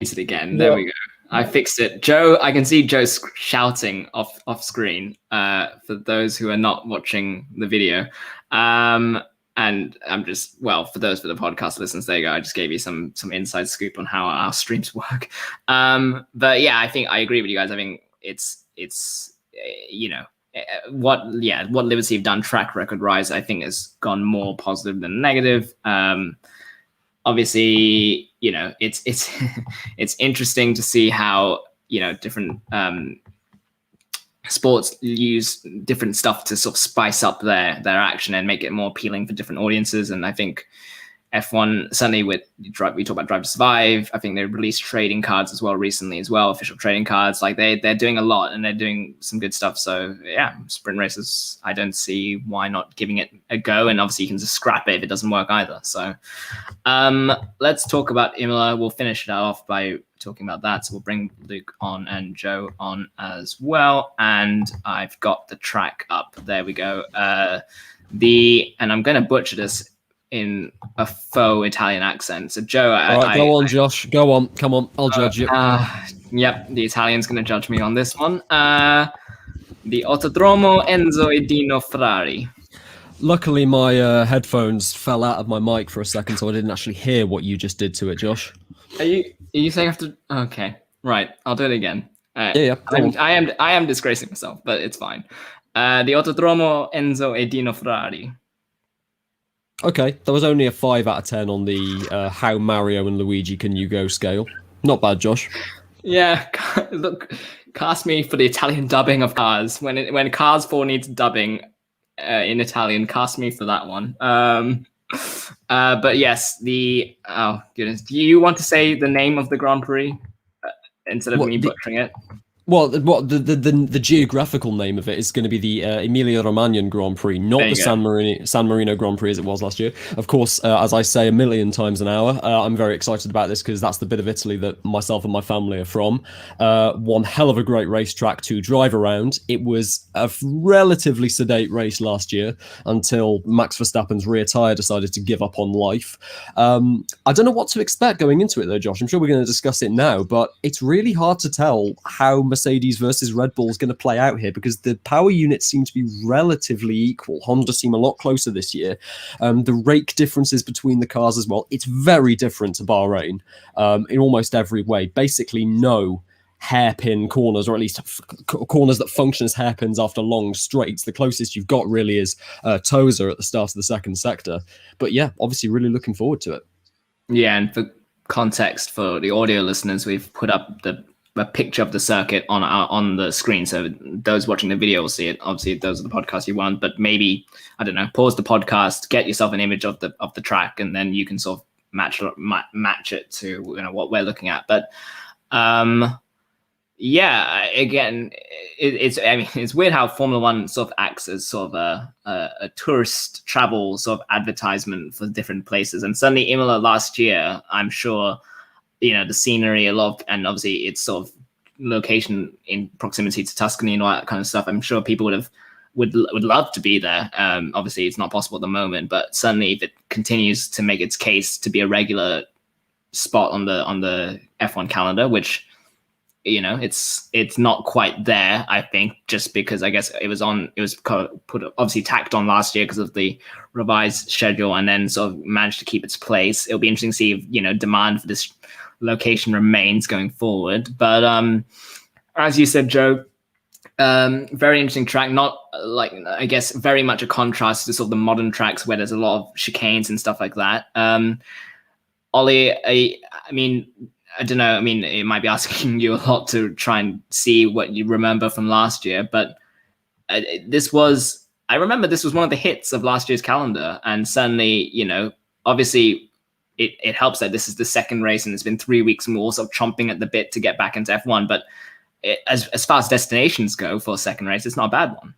It again. There we go. I fixed it. Joe, I can see Joe shouting off screen for those who are not watching the video. And I'm just, for those for the podcast listeners, there you go. I just gave you some inside scoop on how our streams work. But yeah, I think I agree with you guys. I think it's what Liberty have done track record rise, I think has gone more positive than negative. Obviously, it's interesting to see how different sports use different stuff to sort of spice up their action and make it more appealing for different audiences. And I think F1, certainly we talk about Drive to Survive, I think they released trading cards as well recently as well, official trading cards. Like they're doing a lot and they're doing some good stuff. So yeah, sprint races, I don't see why not giving it a go. And obviously you can just scrap it if it doesn't work either. So let's talk about Imola. We'll finish it off by talking about that. So we'll bring Luke on and Joe on as well. And I've got the track up. There we go. And I'm going to butcher this in a faux Italian accent. So Joe, go on, Josh. Go on. Come on. I'll judge you. Yep, the Italian's going to judge me on this one. The Autodromo Enzo e Dino Ferrari. Luckily, my headphones fell out of my mic for a second, so I didn't actually hear what you just did to it, Josh. Are you you saying after? Okay, right. I'll do it again. Yeah. I am disgracing myself, but it's fine. The Autodromo Enzo e Dino Ferrari. Okay, that was only a 5 out of 10 on the how Mario and Luigi can you go scale. Not bad, Josh. Yeah, look, cast me for the Italian dubbing of Cars. When Cars 4 needs dubbing in Italian, cast me for that one. But yes, oh goodness, do you want to say the name of the Grand Prix instead of me butchering it? Well, the geographical name of it is going to be the Emilia Romagna Grand Prix, not the San Marino Grand Prix as it was last year. Of course, as I say a million times an hour, I'm very excited about this because that's the bit of Italy that myself and my family are from. One hell of a great racetrack to drive around. It was a relatively sedate race last year until Max Verstappen's rear tyre decided to give up on life. I don't know what to expect going into it though, Josh. I'm sure we're going to discuss it now, but it's really hard to tell how Mercedes versus Red Bull is going to play out here because the power units seem to be relatively equal. Honda seem a lot closer this year. The rake differences between the cars as well, it's very different to Bahrain in almost every way. Basically no hairpin corners, or at least corners that function as hairpins after long straights. The closest you've got really is Tosa at the start of the second sector. But yeah, obviously really looking forward to it. Yeah, and for context for the audio listeners, we've put up a picture of the circuit on the screen, so those watching the video will see it. Obviously, those are the podcasts you want, but maybe, I don't know, pause the podcast, get yourself an image of the track, and then you can sort of match it to what we're looking at. But yeah, again, it's weird how Formula One sort of acts as sort of a tourist travel sort of advertisement for different places, and suddenly Imola last year, I'm sure, the scenery and obviously its sort of location in proximity to Tuscany and all that kind of stuff. I'm sure people would love to be there. Obviously it's not possible at the moment, but certainly if it continues to make its case to be a regular spot on the F1 calendar, which, it's not quite there, I think, just because I guess it was obviously tacked on last year because of the revised schedule and then sort of managed to keep its place. It'll be interesting to see if, demand for this location remains going forward. But as you said, Joe, very interesting track, not I guess very much a contrast to sort of the modern tracks where there's a lot of chicanes and stuff like that. Ollie, I don't know. It might be asking you a lot to try and see what you remember from last year, but I remember this was one of the hits of last year's calendar, and suddenly, obviously it helps that this is the second race and it's been 3 weeks and we're also chomping at the bit to get back into F1. But as far as destinations go for a second race, it's not a bad one.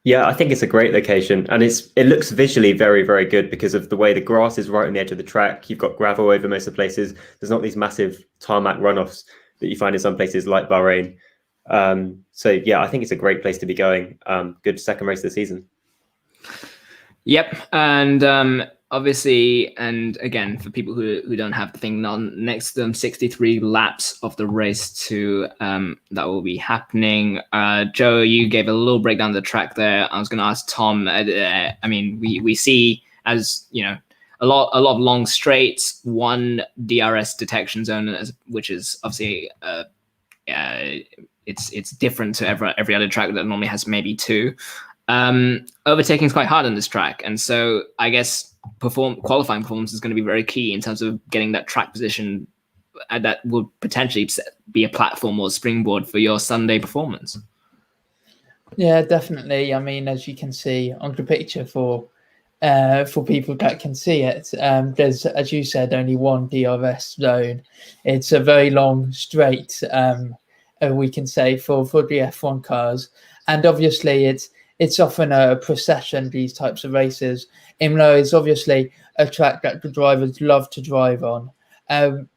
Yeah, I think it's a great location, and it looks visually very, very good because of the way the grass is right on the edge of the track. You've got gravel over most of the places. There's not these massive tarmac runoffs that you find in some places like Bahrain. So yeah, I think it's a great place to be going. Good second race of the season. Yep, and obviously, and again, for people who don't have the thing on next to them, 63 laps of the race that will be happening. Joe, you gave a little breakdown of the track there. I was going to ask Tom. We see, as a lot of long straights, one DRS detection zone, which is obviously it's different to every other track that normally has maybe two. Overtaking is quite hard on this track, and so I guess qualifying performance is going to be very key in terms of getting that track position that would potentially be a platform or a springboard for your Sunday performance. Yeah, definitely. As you can see on the picture for people that can see it, there's, as you said, only one DRS zone. It's a very long straight, we can say, for the F1 cars, and obviously it's often a procession, these types of races. Imola is obviously a track that the drivers love to drive on.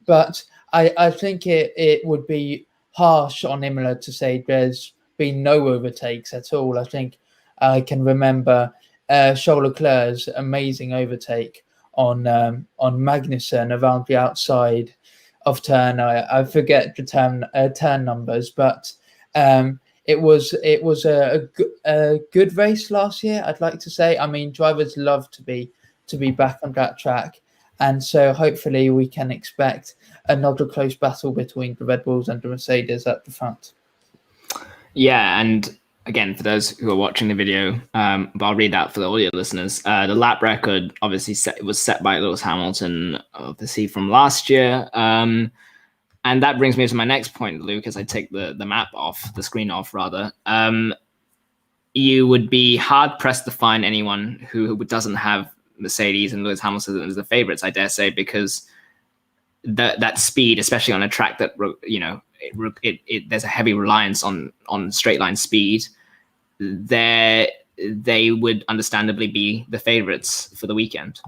But I think it would be harsh on Imola to say there's been no overtakes at all. I think I can remember Charles Leclerc's amazing overtake on Magnussen around the outside of turn. I forget the turn numbers, but it was a good race last year, I'd like to say. Drivers love to be back on that track, and so hopefully we can expect another close battle between the Red Bulls and the Mercedes at the front. Yeah, and again, for those who are watching the video, but I'll read out for the audio listeners. The lap record obviously was set by Lewis Hamilton, obviously from last year. And that brings me to my next point, Luke, as I take the map off, the screen off rather. You would be hard pressed to find anyone who doesn't have Mercedes and Lewis Hamilton as the favorites, I dare say, because that speed, especially on a track that, you know, there's a heavy reliance on straight line speed, they would understandably be the favorites for the weekend.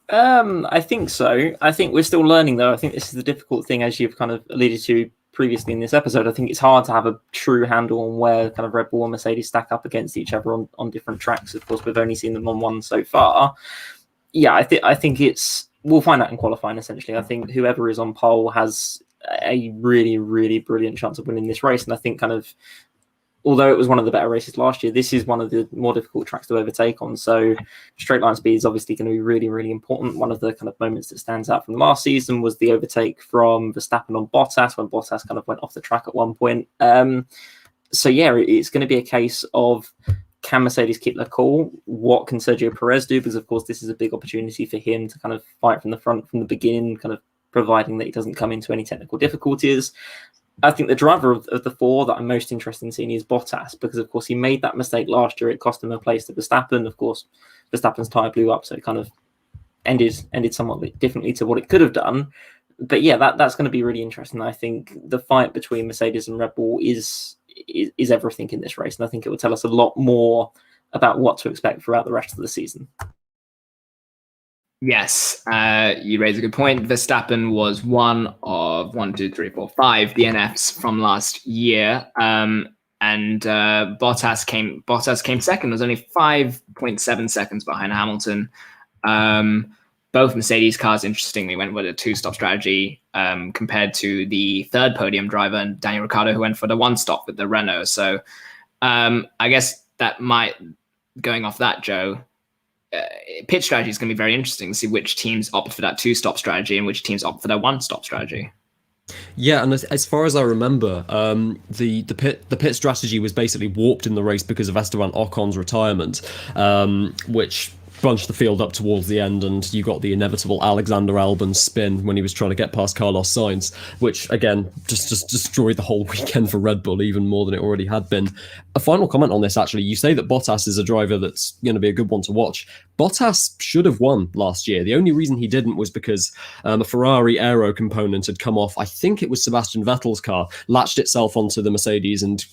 I think so. I think we're still learning, though. I think this is the difficult thing, as you've kind of alluded to previously in this episode. I think it's hard to have a true handle on where kind of Red Bull and Mercedes stack up against each other on different tracks. Of course, we've only seen them on one so far. Yeah, I think we'll find out in qualifying, essentially. I think whoever is on pole has a really, really brilliant chance of winning this race. And I think kind of, although it was one of the better races last year, this is one of the more difficult tracks to overtake on. So straight line speed is obviously going to be really, really important. One of the kind of moments that stands out from last season was the overtake from Verstappen on Bottas, when Bottas kind of went off the track at one point. So yeah, it's going to be a case of, can Mercedes keep their cool? What can Sergio Perez do? Because of course, this is a big opportunity for him to kind of fight from the front from the beginning, kind of providing that he doesn't come into any technical difficulties. I think the driver of the four that I'm most interested in seeing is Bottas, because of course he made that mistake last year. It cost him a place to Verstappen. Of course, Verstappen's tyre blew up, so it kind of ended somewhat differently to what it could have done. But yeah, that's going to be really interesting. I think the fight between Mercedes and Red Bull is everything in this race, and I think it will tell us a lot more about what to expect throughout the rest of the season. Yes, you raise a good point. Verstappen was one of 5 DNFs from last year, and Bottas came second. Was only 5.7 seconds behind Hamilton. Both Mercedes cars, interestingly, went with a two-stop strategy compared to the third podium driver, Daniel Ricciardo, who went for the one-stop with the Renault. So I guess that might, going off that, Joe, pit strategy is going to be very interesting to see which teams opt for that two-stop strategy and which teams opt for their one-stop strategy. Yeah, and as far as I remember, the pit strategy was basically warped in the race because of Esteban Ocon's retirement, which bunched the field up towards the end, and you got the inevitable Alexander Albon spin when he was trying to get past Carlos Sainz, which again just destroyed the whole weekend for Red Bull even more than it already had been. A final comment on this, actually. You say that Bottas is a driver that's going to be a good one to watch. Bottas should have won last year. The only reason he didn't was because a Ferrari aero component had come off. I think it was Sebastian Vettel's car, latched itself onto the Mercedes and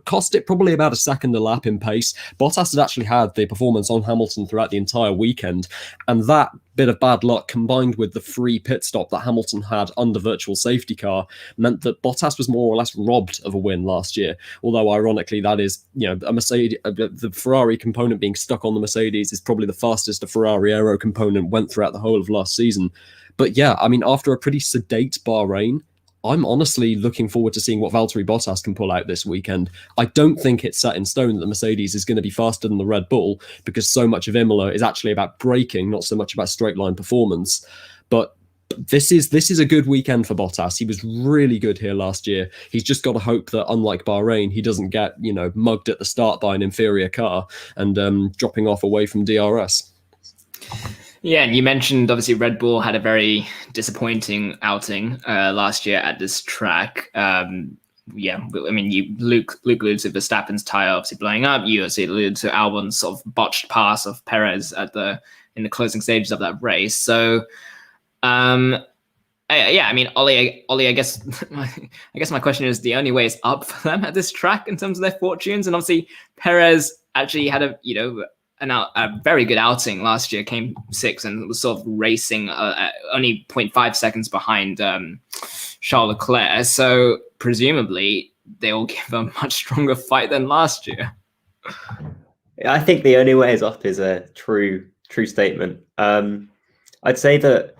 cost it probably about a second a lap in pace. Bottas had actually had the performance on Hamilton throughout the entire weekend, and that bit of bad luck combined with the free pit stop that Hamilton had under virtual safety car meant that Bottas was more or less robbed of a win last year. Although ironically, that is, a Mercedes, the Ferrari component being stuck on the Mercedes is probably the fastest a Ferrari aero component went throughout the whole of last season. But yeah, I mean, after a pretty sedate Bahrain, I'm honestly looking forward to seeing what Valtteri Bottas can pull out this weekend. I don't think it's set in stone that the Mercedes is going to be faster than the Red Bull, because so much of Imola is actually about braking, not so much about straight line performance. But this is a good weekend for Bottas. He was really good here last year. He's just got to hope that, unlike Bahrain, he doesn't get mugged at the start by an inferior car and dropping off away from DRS. Yeah, and you mentioned obviously Red Bull had a very disappointing outing last year at this track. I mean, Luke alluded to Verstappen's tyre obviously blowing up. You also alluded to Albon's sort of botched pass of Perez in the closing stages of that race. So, I mean, Ollie, I guess my question is, the only way is up for them at this track in terms of their fortunes. And obviously Perez actually had a very good outing last year, came sixth and was sort of racing only 0.5 seconds behind Charles Leclerc. So presumably they'll give a much stronger fight than last year. I think the only way is up is a true statement. I'd say that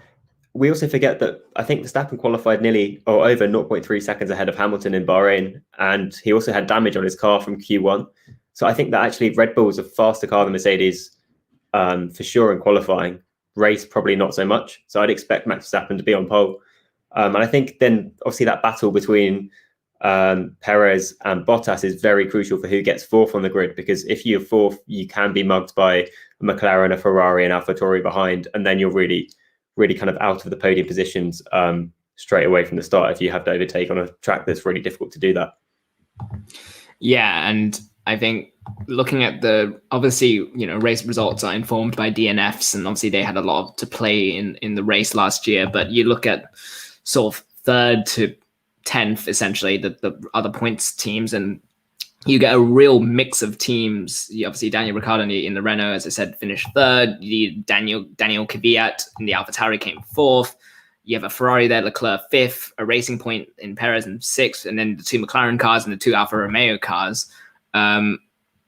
we also forget that I think Verstappen qualified nearly or over 0.3 seconds ahead of Hamilton in Bahrain, and he also had damage on his car from Q1. So I think that actually Red Bull is a faster car than Mercedes for sure in qualifying. Race, probably not so much. So I'd expect Max Verstappen to be on pole. And I think then obviously that battle between Perez and Bottas is very crucial for who gets fourth on the grid, because if you're fourth, you can be mugged by a McLaren, a Ferrari, and Alpha-Tauri behind, and then you're really kind of out of the podium positions straight away from the start if you have to overtake on a track that's really difficult to do that. Yeah, and I think looking at obviously, race results are informed by DNFs, and obviously they had a lot to play in the race last year, but you look at sort of 3rd to 10th, essentially, the other points teams, and you get a real mix of teams. Obviously, Daniel Ricciardo in the Renault, as I said, finished 3rd. Daniel Kvyat in the Alpha-Tauri came 4th. You have a Ferrari there, Leclerc 5th, a Racing Point in Perez in 6th, and then the 2 McLaren cars and the 2 Alfa Romeo cars.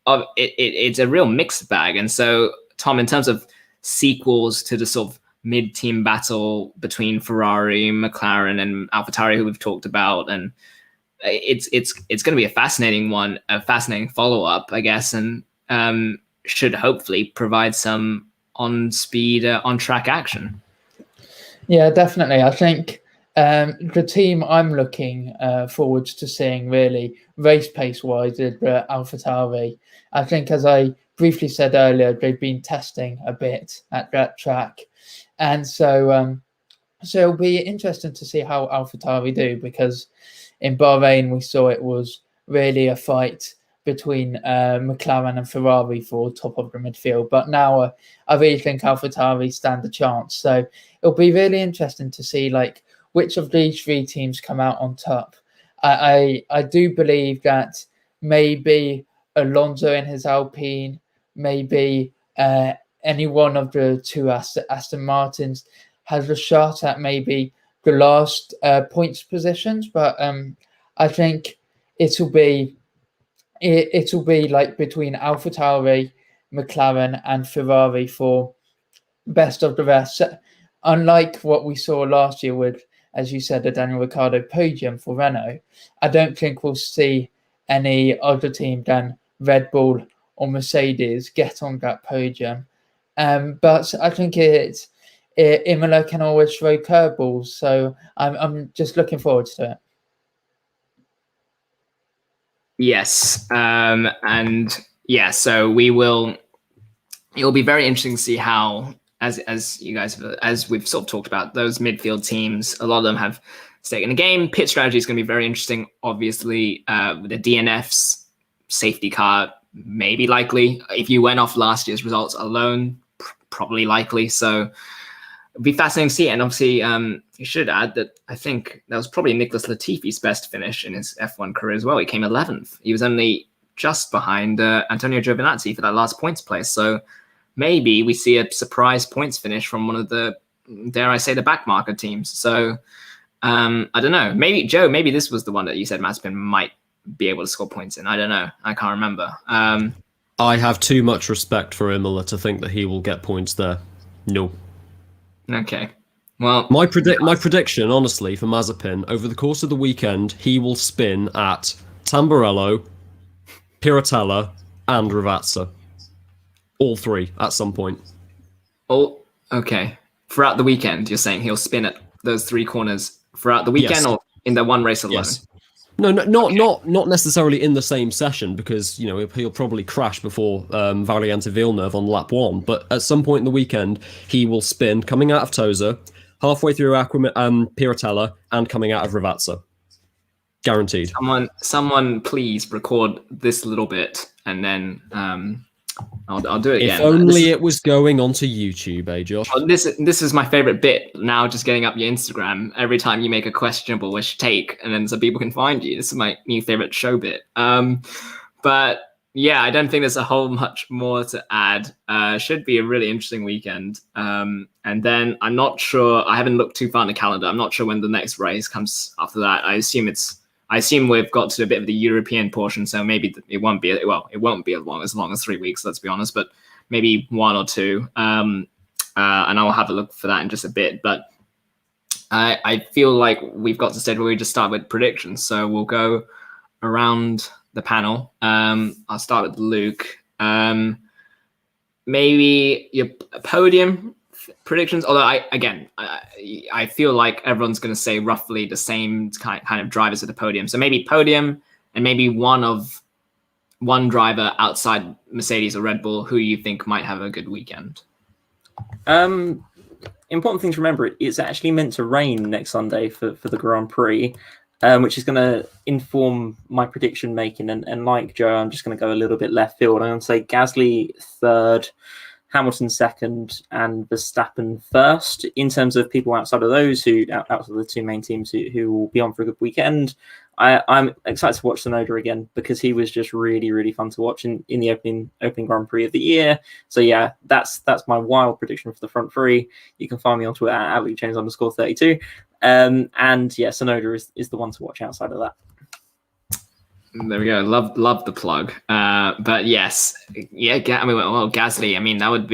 It's a real mixed bag. And so, Tom, in terms of sequels to the sort of mid-team battle between Ferrari, McLaren, and AlphaTauri, who we've talked about, and it's going to be a fascinating one, a fascinating follow-up, I guess, and should hopefully provide some on-speed, on-track action. Yeah, definitely. I think the team I'm looking forward to seeing, really, race pace-wise, is AlphaTauri. I think, as I briefly said earlier, they've been testing a bit at that track. And so it'll be interesting to see how AlphaTauri do, because in Bahrain we saw it was really a fight between McLaren and Ferrari for top of the midfield. But now I really think AlphaTauri stand a chance. So it'll be really interesting to see which of these 3 teams come out on top. I do believe that maybe Alonso in his Alpine, maybe any one of the 2 Aston Martins has a shot at maybe the last points positions, but I think it'll be between AlphaTauri, McLaren, and Ferrari for best of the rest. Unlike what we saw last year with, as you said, the Daniel Ricciardo podium for Renault, I don't think we'll see any other team than Red Bull or Mercedes get on that podium. But I think Imola can always throw curveballs, so I'm just looking forward to it. Yes, and yeah, so it'll be very interesting to see how, as you guys, as we've sort of talked about, those midfield teams, a lot of them have stake in the game. Pit strategy is going to be very interesting. Obviously, the DNFs, safety car, maybe likely. If you went off last year's results alone, probably likely. So it'd be fascinating to see. And obviously, you should add that I think that was probably Nicholas Latifi's best finish in his F1 career as well. He came 11th. He was only just behind Antonio Giovinazzi for that last points place. So maybe we see a surprise points finish from one of the, dare I say, the backmarker teams. So I don't know. Maybe, Joe, maybe this was the one that you said Mazepin might be able to score points in. I don't know. I can't remember. I have too much respect for Imola to think that he will get points there. No. Okay. Well, my prediction, honestly, for Mazepin, over the course of the weekend, he will spin at Tamburello, Piratella, and Ravazza. All 3 at some point. Oh, okay. Throughout the weekend, you're saying he'll spin at those 3 corners throughout the weekend, or in the one race alone? Yes. No, not necessarily in the same session, because he'll probably crash before Variante Villeneuve on lap 1. But at some point in the weekend, he will spin coming out of Tosa, halfway through Piratella, and coming out of Ravazza. Guaranteed. Someone, please record this little bit, and then I'll do it again. If only it was going onto YouTube, Josh? Oh, this is my favorite bit now, just getting up your Instagram every time you make a questionable-ish take, and then so people can find you. This is my new favorite show bit. But yeah, I don't think there's a whole much more to add. Should be a really interesting weekend. And then I'm not sure, I haven't looked too far in the calendar. I'm not sure when the next race comes after that. I assume we've got to a bit of the European portion, so maybe it won't be as long as 3 weeks, let's be honest, but maybe 1 or 2. And I'll have a look for that in just a bit. But I feel like we've got to the stage where we just start with predictions. So we'll go around the panel. I'll start with Luke. Maybe your podium predictions. Although I feel like everyone's going to say roughly the same kind of drivers at the podium. So maybe podium and maybe one driver outside Mercedes or Red Bull who you think might have a good weekend. Important thing to remember, it's actually meant to rain next Sunday for the Grand Prix, which is going to inform my prediction making. And like Joe, I'm just going to go a little bit left field. I'm going to say Gasly third, Hamilton second, and Verstappen first. In terms of people outside of those, outside of the two main teams who will be on for a good weekend, I'm excited to watch Tsunoda again because he was just really, really fun to watch in the opening Grand Prix of the year. So yeah, that's my wild prediction for the front three. You can find me on Twitter at @LukeJames_32. And yeah, Tsunoda is the one to watch outside of that. There we go. Love the plug. But yes, yeah. Gasly. I mean, that would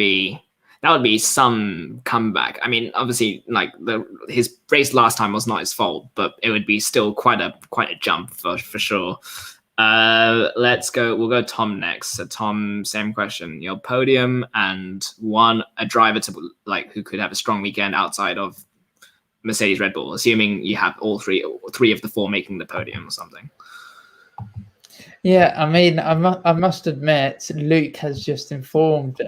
be some comeback. I mean, obviously, like his race last time was not his fault, but it would be still quite a jump for sure. Let's go. We'll go Tom next. So Tom, same question. Your podium and a driver to who could have a strong weekend outside of Mercedes, Red Bull, assuming you have all three of the four making the podium or something. Yeah, I mean, I must admit, Luke has just informed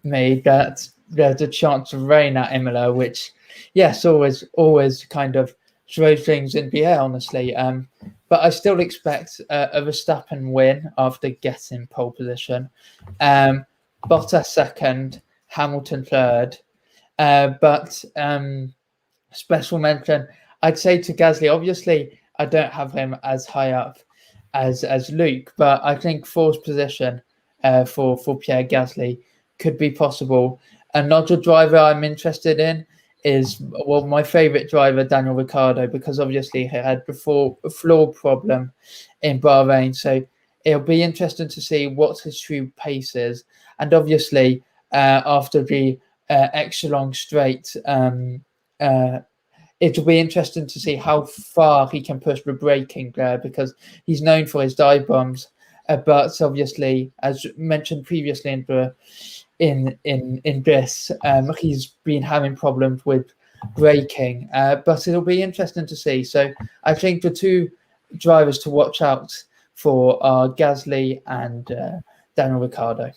me that there's a chance of rain at Imola, which, yes, always kind of throws things in the air, honestly. But I still expect a Verstappen win after getting pole position. Bottas second, Hamilton third. But special mention, I'd say to Gasly, obviously, I don't have him as high up as Luke, but I think fourth position for Pierre Gasly could be possible. Another driver I'm interested in is my favourite driver, Daniel Ricciardo, because obviously he had a floor problem in Bahrain, so it'll be interesting to see what his true pace is. And obviously, after the extra long straight, it'll be interesting to see how far he can push the braking there, because he's known for his dive bombs. But obviously, as mentioned previously in this, he's been having problems with braking. But it'll be interesting to see. So I think the two drivers to watch out for are Gasly and Daniel Ricciardo.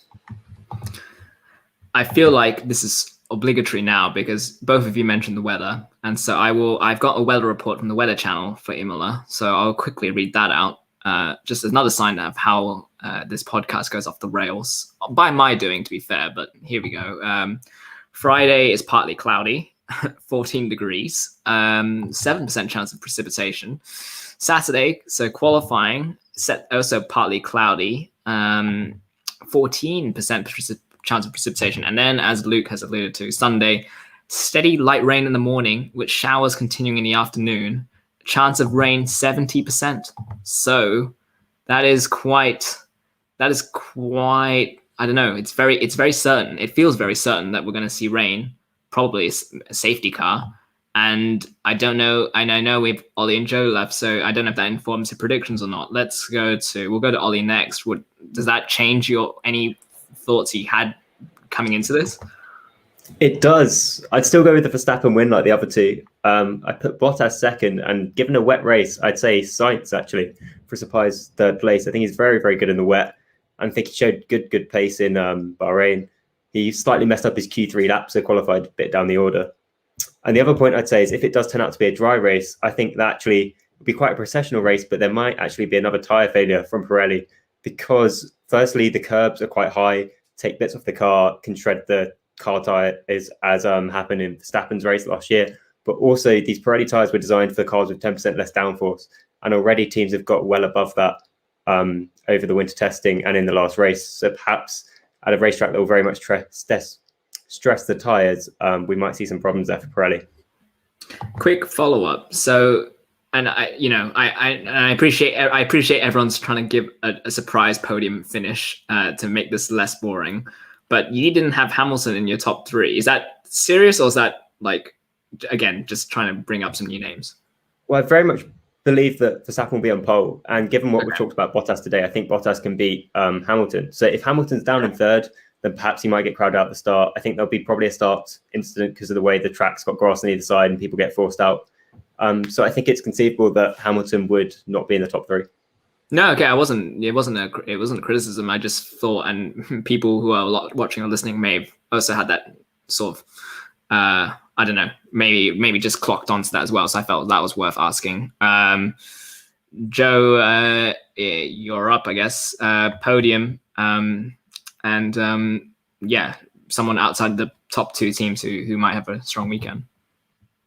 I feel like this is obligatory now because both of you mentioned the weather, and so I've got a weather report from the Weather Channel for Imola, so I'll quickly read that out. Just another sign of how this podcast goes off the rails by my doing, to be fair, but here we go. Friday is partly cloudy, 14 degrees, 7% chance of precipitation. Saturday, so qualifying, also partly cloudy, 14% chance of precipitation. And then, as Luke has alluded to, Sunday, steady light rain in the morning, with showers continuing in the afternoon. Chance of rain 70%. So that is quite. I don't know. It's very certain. It feels very certain that we're going to see rain. Probably a safety car. And I don't know. And I know we've Ollie and Joe left, so I don't know if that informs your predictions or not. We'll go to Ollie next. Does that change any thoughts you had coming into this? It does. I'd still go with the Verstappen win like the other two. I put Bottas second, and given a wet race, I'd say Sainz actually for surprise third place. I think he's very, very good in the wet. I think he showed good pace in Bahrain. He slightly messed up his Q3 lap, so qualified a bit down the order. And the other point I'd say is if it does turn out to be a dry race, I think that actually would be quite a processional race, but there might actually be another tyre failure from Pirelli because firstly, the curbs are quite high, take bits off the car, can shred the car tyre as happened in Verstappen's race last year. But also these Pirelli tyres were designed for cars with 10% less downforce. And already teams have got well above that over the winter testing and in the last race. So perhaps at a racetrack that will very much stress the tyres, we might see some problems there for Pirelli. Quick follow-up. So, and I appreciate everyone's trying to give a surprise podium finish to make this less boring. But you didn't have Hamilton in your top three. Is that serious, or is that again just trying to bring up some new names? Well, I very much believe that Verstappen will be on pole, and given what we talked about Bottas today, I think Bottas can beat Hamilton. So if Hamilton's down in third, then perhaps he might get crowded out at the start. I think there'll be probably a start incident because of the way the track's got grass on either side and people get forced out. So I think it's conceivable that Hamilton would not be in the top 3. No, okay, it wasn't a criticism. I just thought, and people who are watching or listening may have also had that sort of, I don't know, maybe just clocked onto that as well. So I felt that was worth asking. Joe, you're up, I guess. Podium, someone outside the top 2 teams who might have a strong weekend.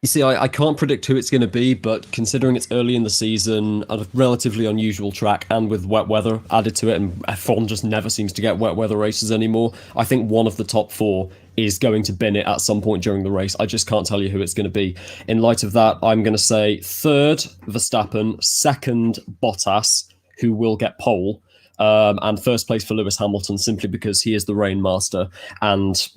You see, I can't predict who it's going to be, but considering it's early in the season, a relatively unusual track, and with wet weather added to it, and F1 just never seems to get wet weather races anymore, I think one of the top 4 is going to bin it at some point during the race. I just can't tell you who it's going to be. In light of that, I'm going to say 3rd, Verstappen, 2nd, Bottas, who will get pole, and 1st place for Lewis Hamilton, simply because he is the rainmaster, and,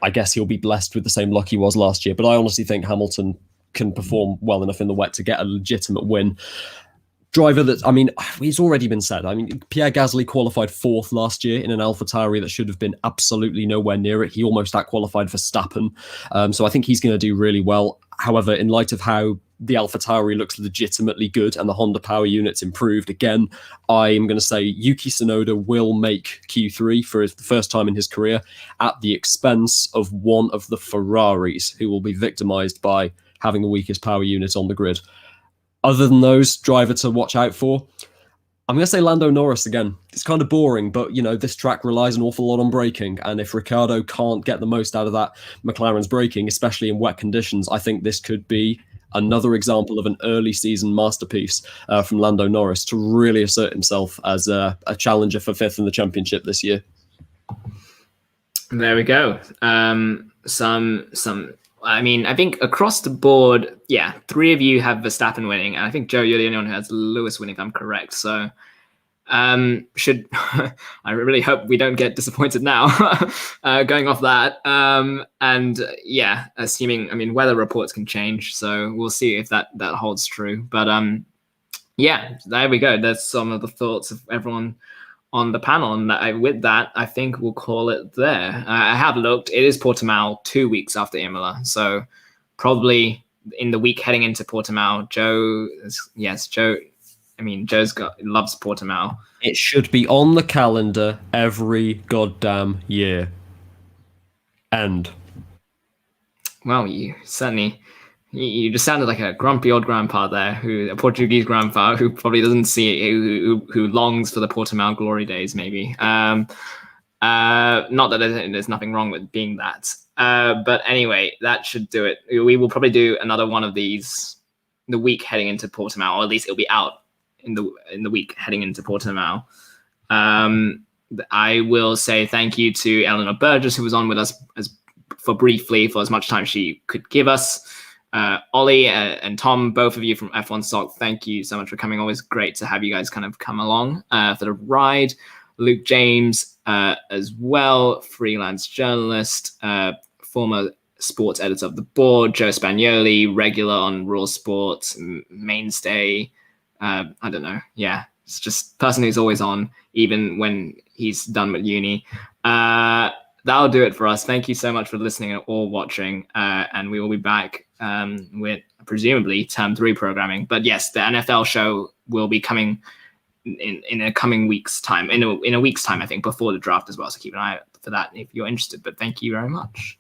I guess he'll be blessed with the same luck he was last year. But I honestly think Hamilton can perform well enough in the wet to get a legitimate win. Driver that, he's already been said. Pierre Gasly qualified 4th last year in an Alpha-Tauri that should have been absolutely nowhere near it. He almost out-qualified Verstappen. So I think he's going to do really well. However, in light of how the Alpha-Tauri looks legitimately good and the Honda power units improved again, I'm going to say Yuki Tsunoda will make Q3 for the first time in his career at the expense of one of the Ferraris, who will be victimized by having the weakest power unit on the grid. Other than those, driver to watch out for, I'm going to say Lando Norris again. It's kind of boring, but, this track relies an awful lot on braking. And if Ricciardo can't get the most out of that McLaren's braking, especially in wet conditions, I think this could be another example of an early season masterpiece from Lando Norris to really assert himself as a challenger for 5th in the championship this year. There we go. I think across the board, 3 of you have Verstappen winning, and I think Joe, you're the only one who has Lewis winning, if I'm correct. So, I really hope we don't get disappointed now, going off that. Assuming, weather reports can change, so we'll see if that holds true. But there we go. There's some of the thoughts of everyone on the panel, and with that, I think we'll call it there. I have looked. It is Portimao 2 weeks after Imola, so probably in the week heading into Portimao. Joe. Joe's loves Portimao. It should be on the calendar every goddamn year. End. Well, you just sounded like a grumpy old grandpa there, a Portuguese grandpa who probably doesn't see it, who longs for the Portimao glory days, maybe. Not that there's nothing wrong with being that. But anyway, that should do it. We will probably do another one of these the week heading into Portimao, or at least it'll be out in the week heading into Portimao. I will say thank you to Eleanor Burgess, who was on with us for as much time she could give us. Ollie and Tom, both of you from F1 Stock, thank you so much for coming. Always great to have you guys kind of come along for the ride. Luke James as well, freelance journalist, former sports editor of the board. Joe Spagnoli, regular on Raw Sports, mainstay. I don't know. Yeah, it's just person who's always on, even when he's done with uni. That'll do it for us. Thank you so much for listening or watching. And we will be back with presumably term 3 programming. But yes, the NFL show will be coming in a coming week's time, in a week's time, I think, before the draft as well. So keep an eye out for that if you're interested. But thank you very much.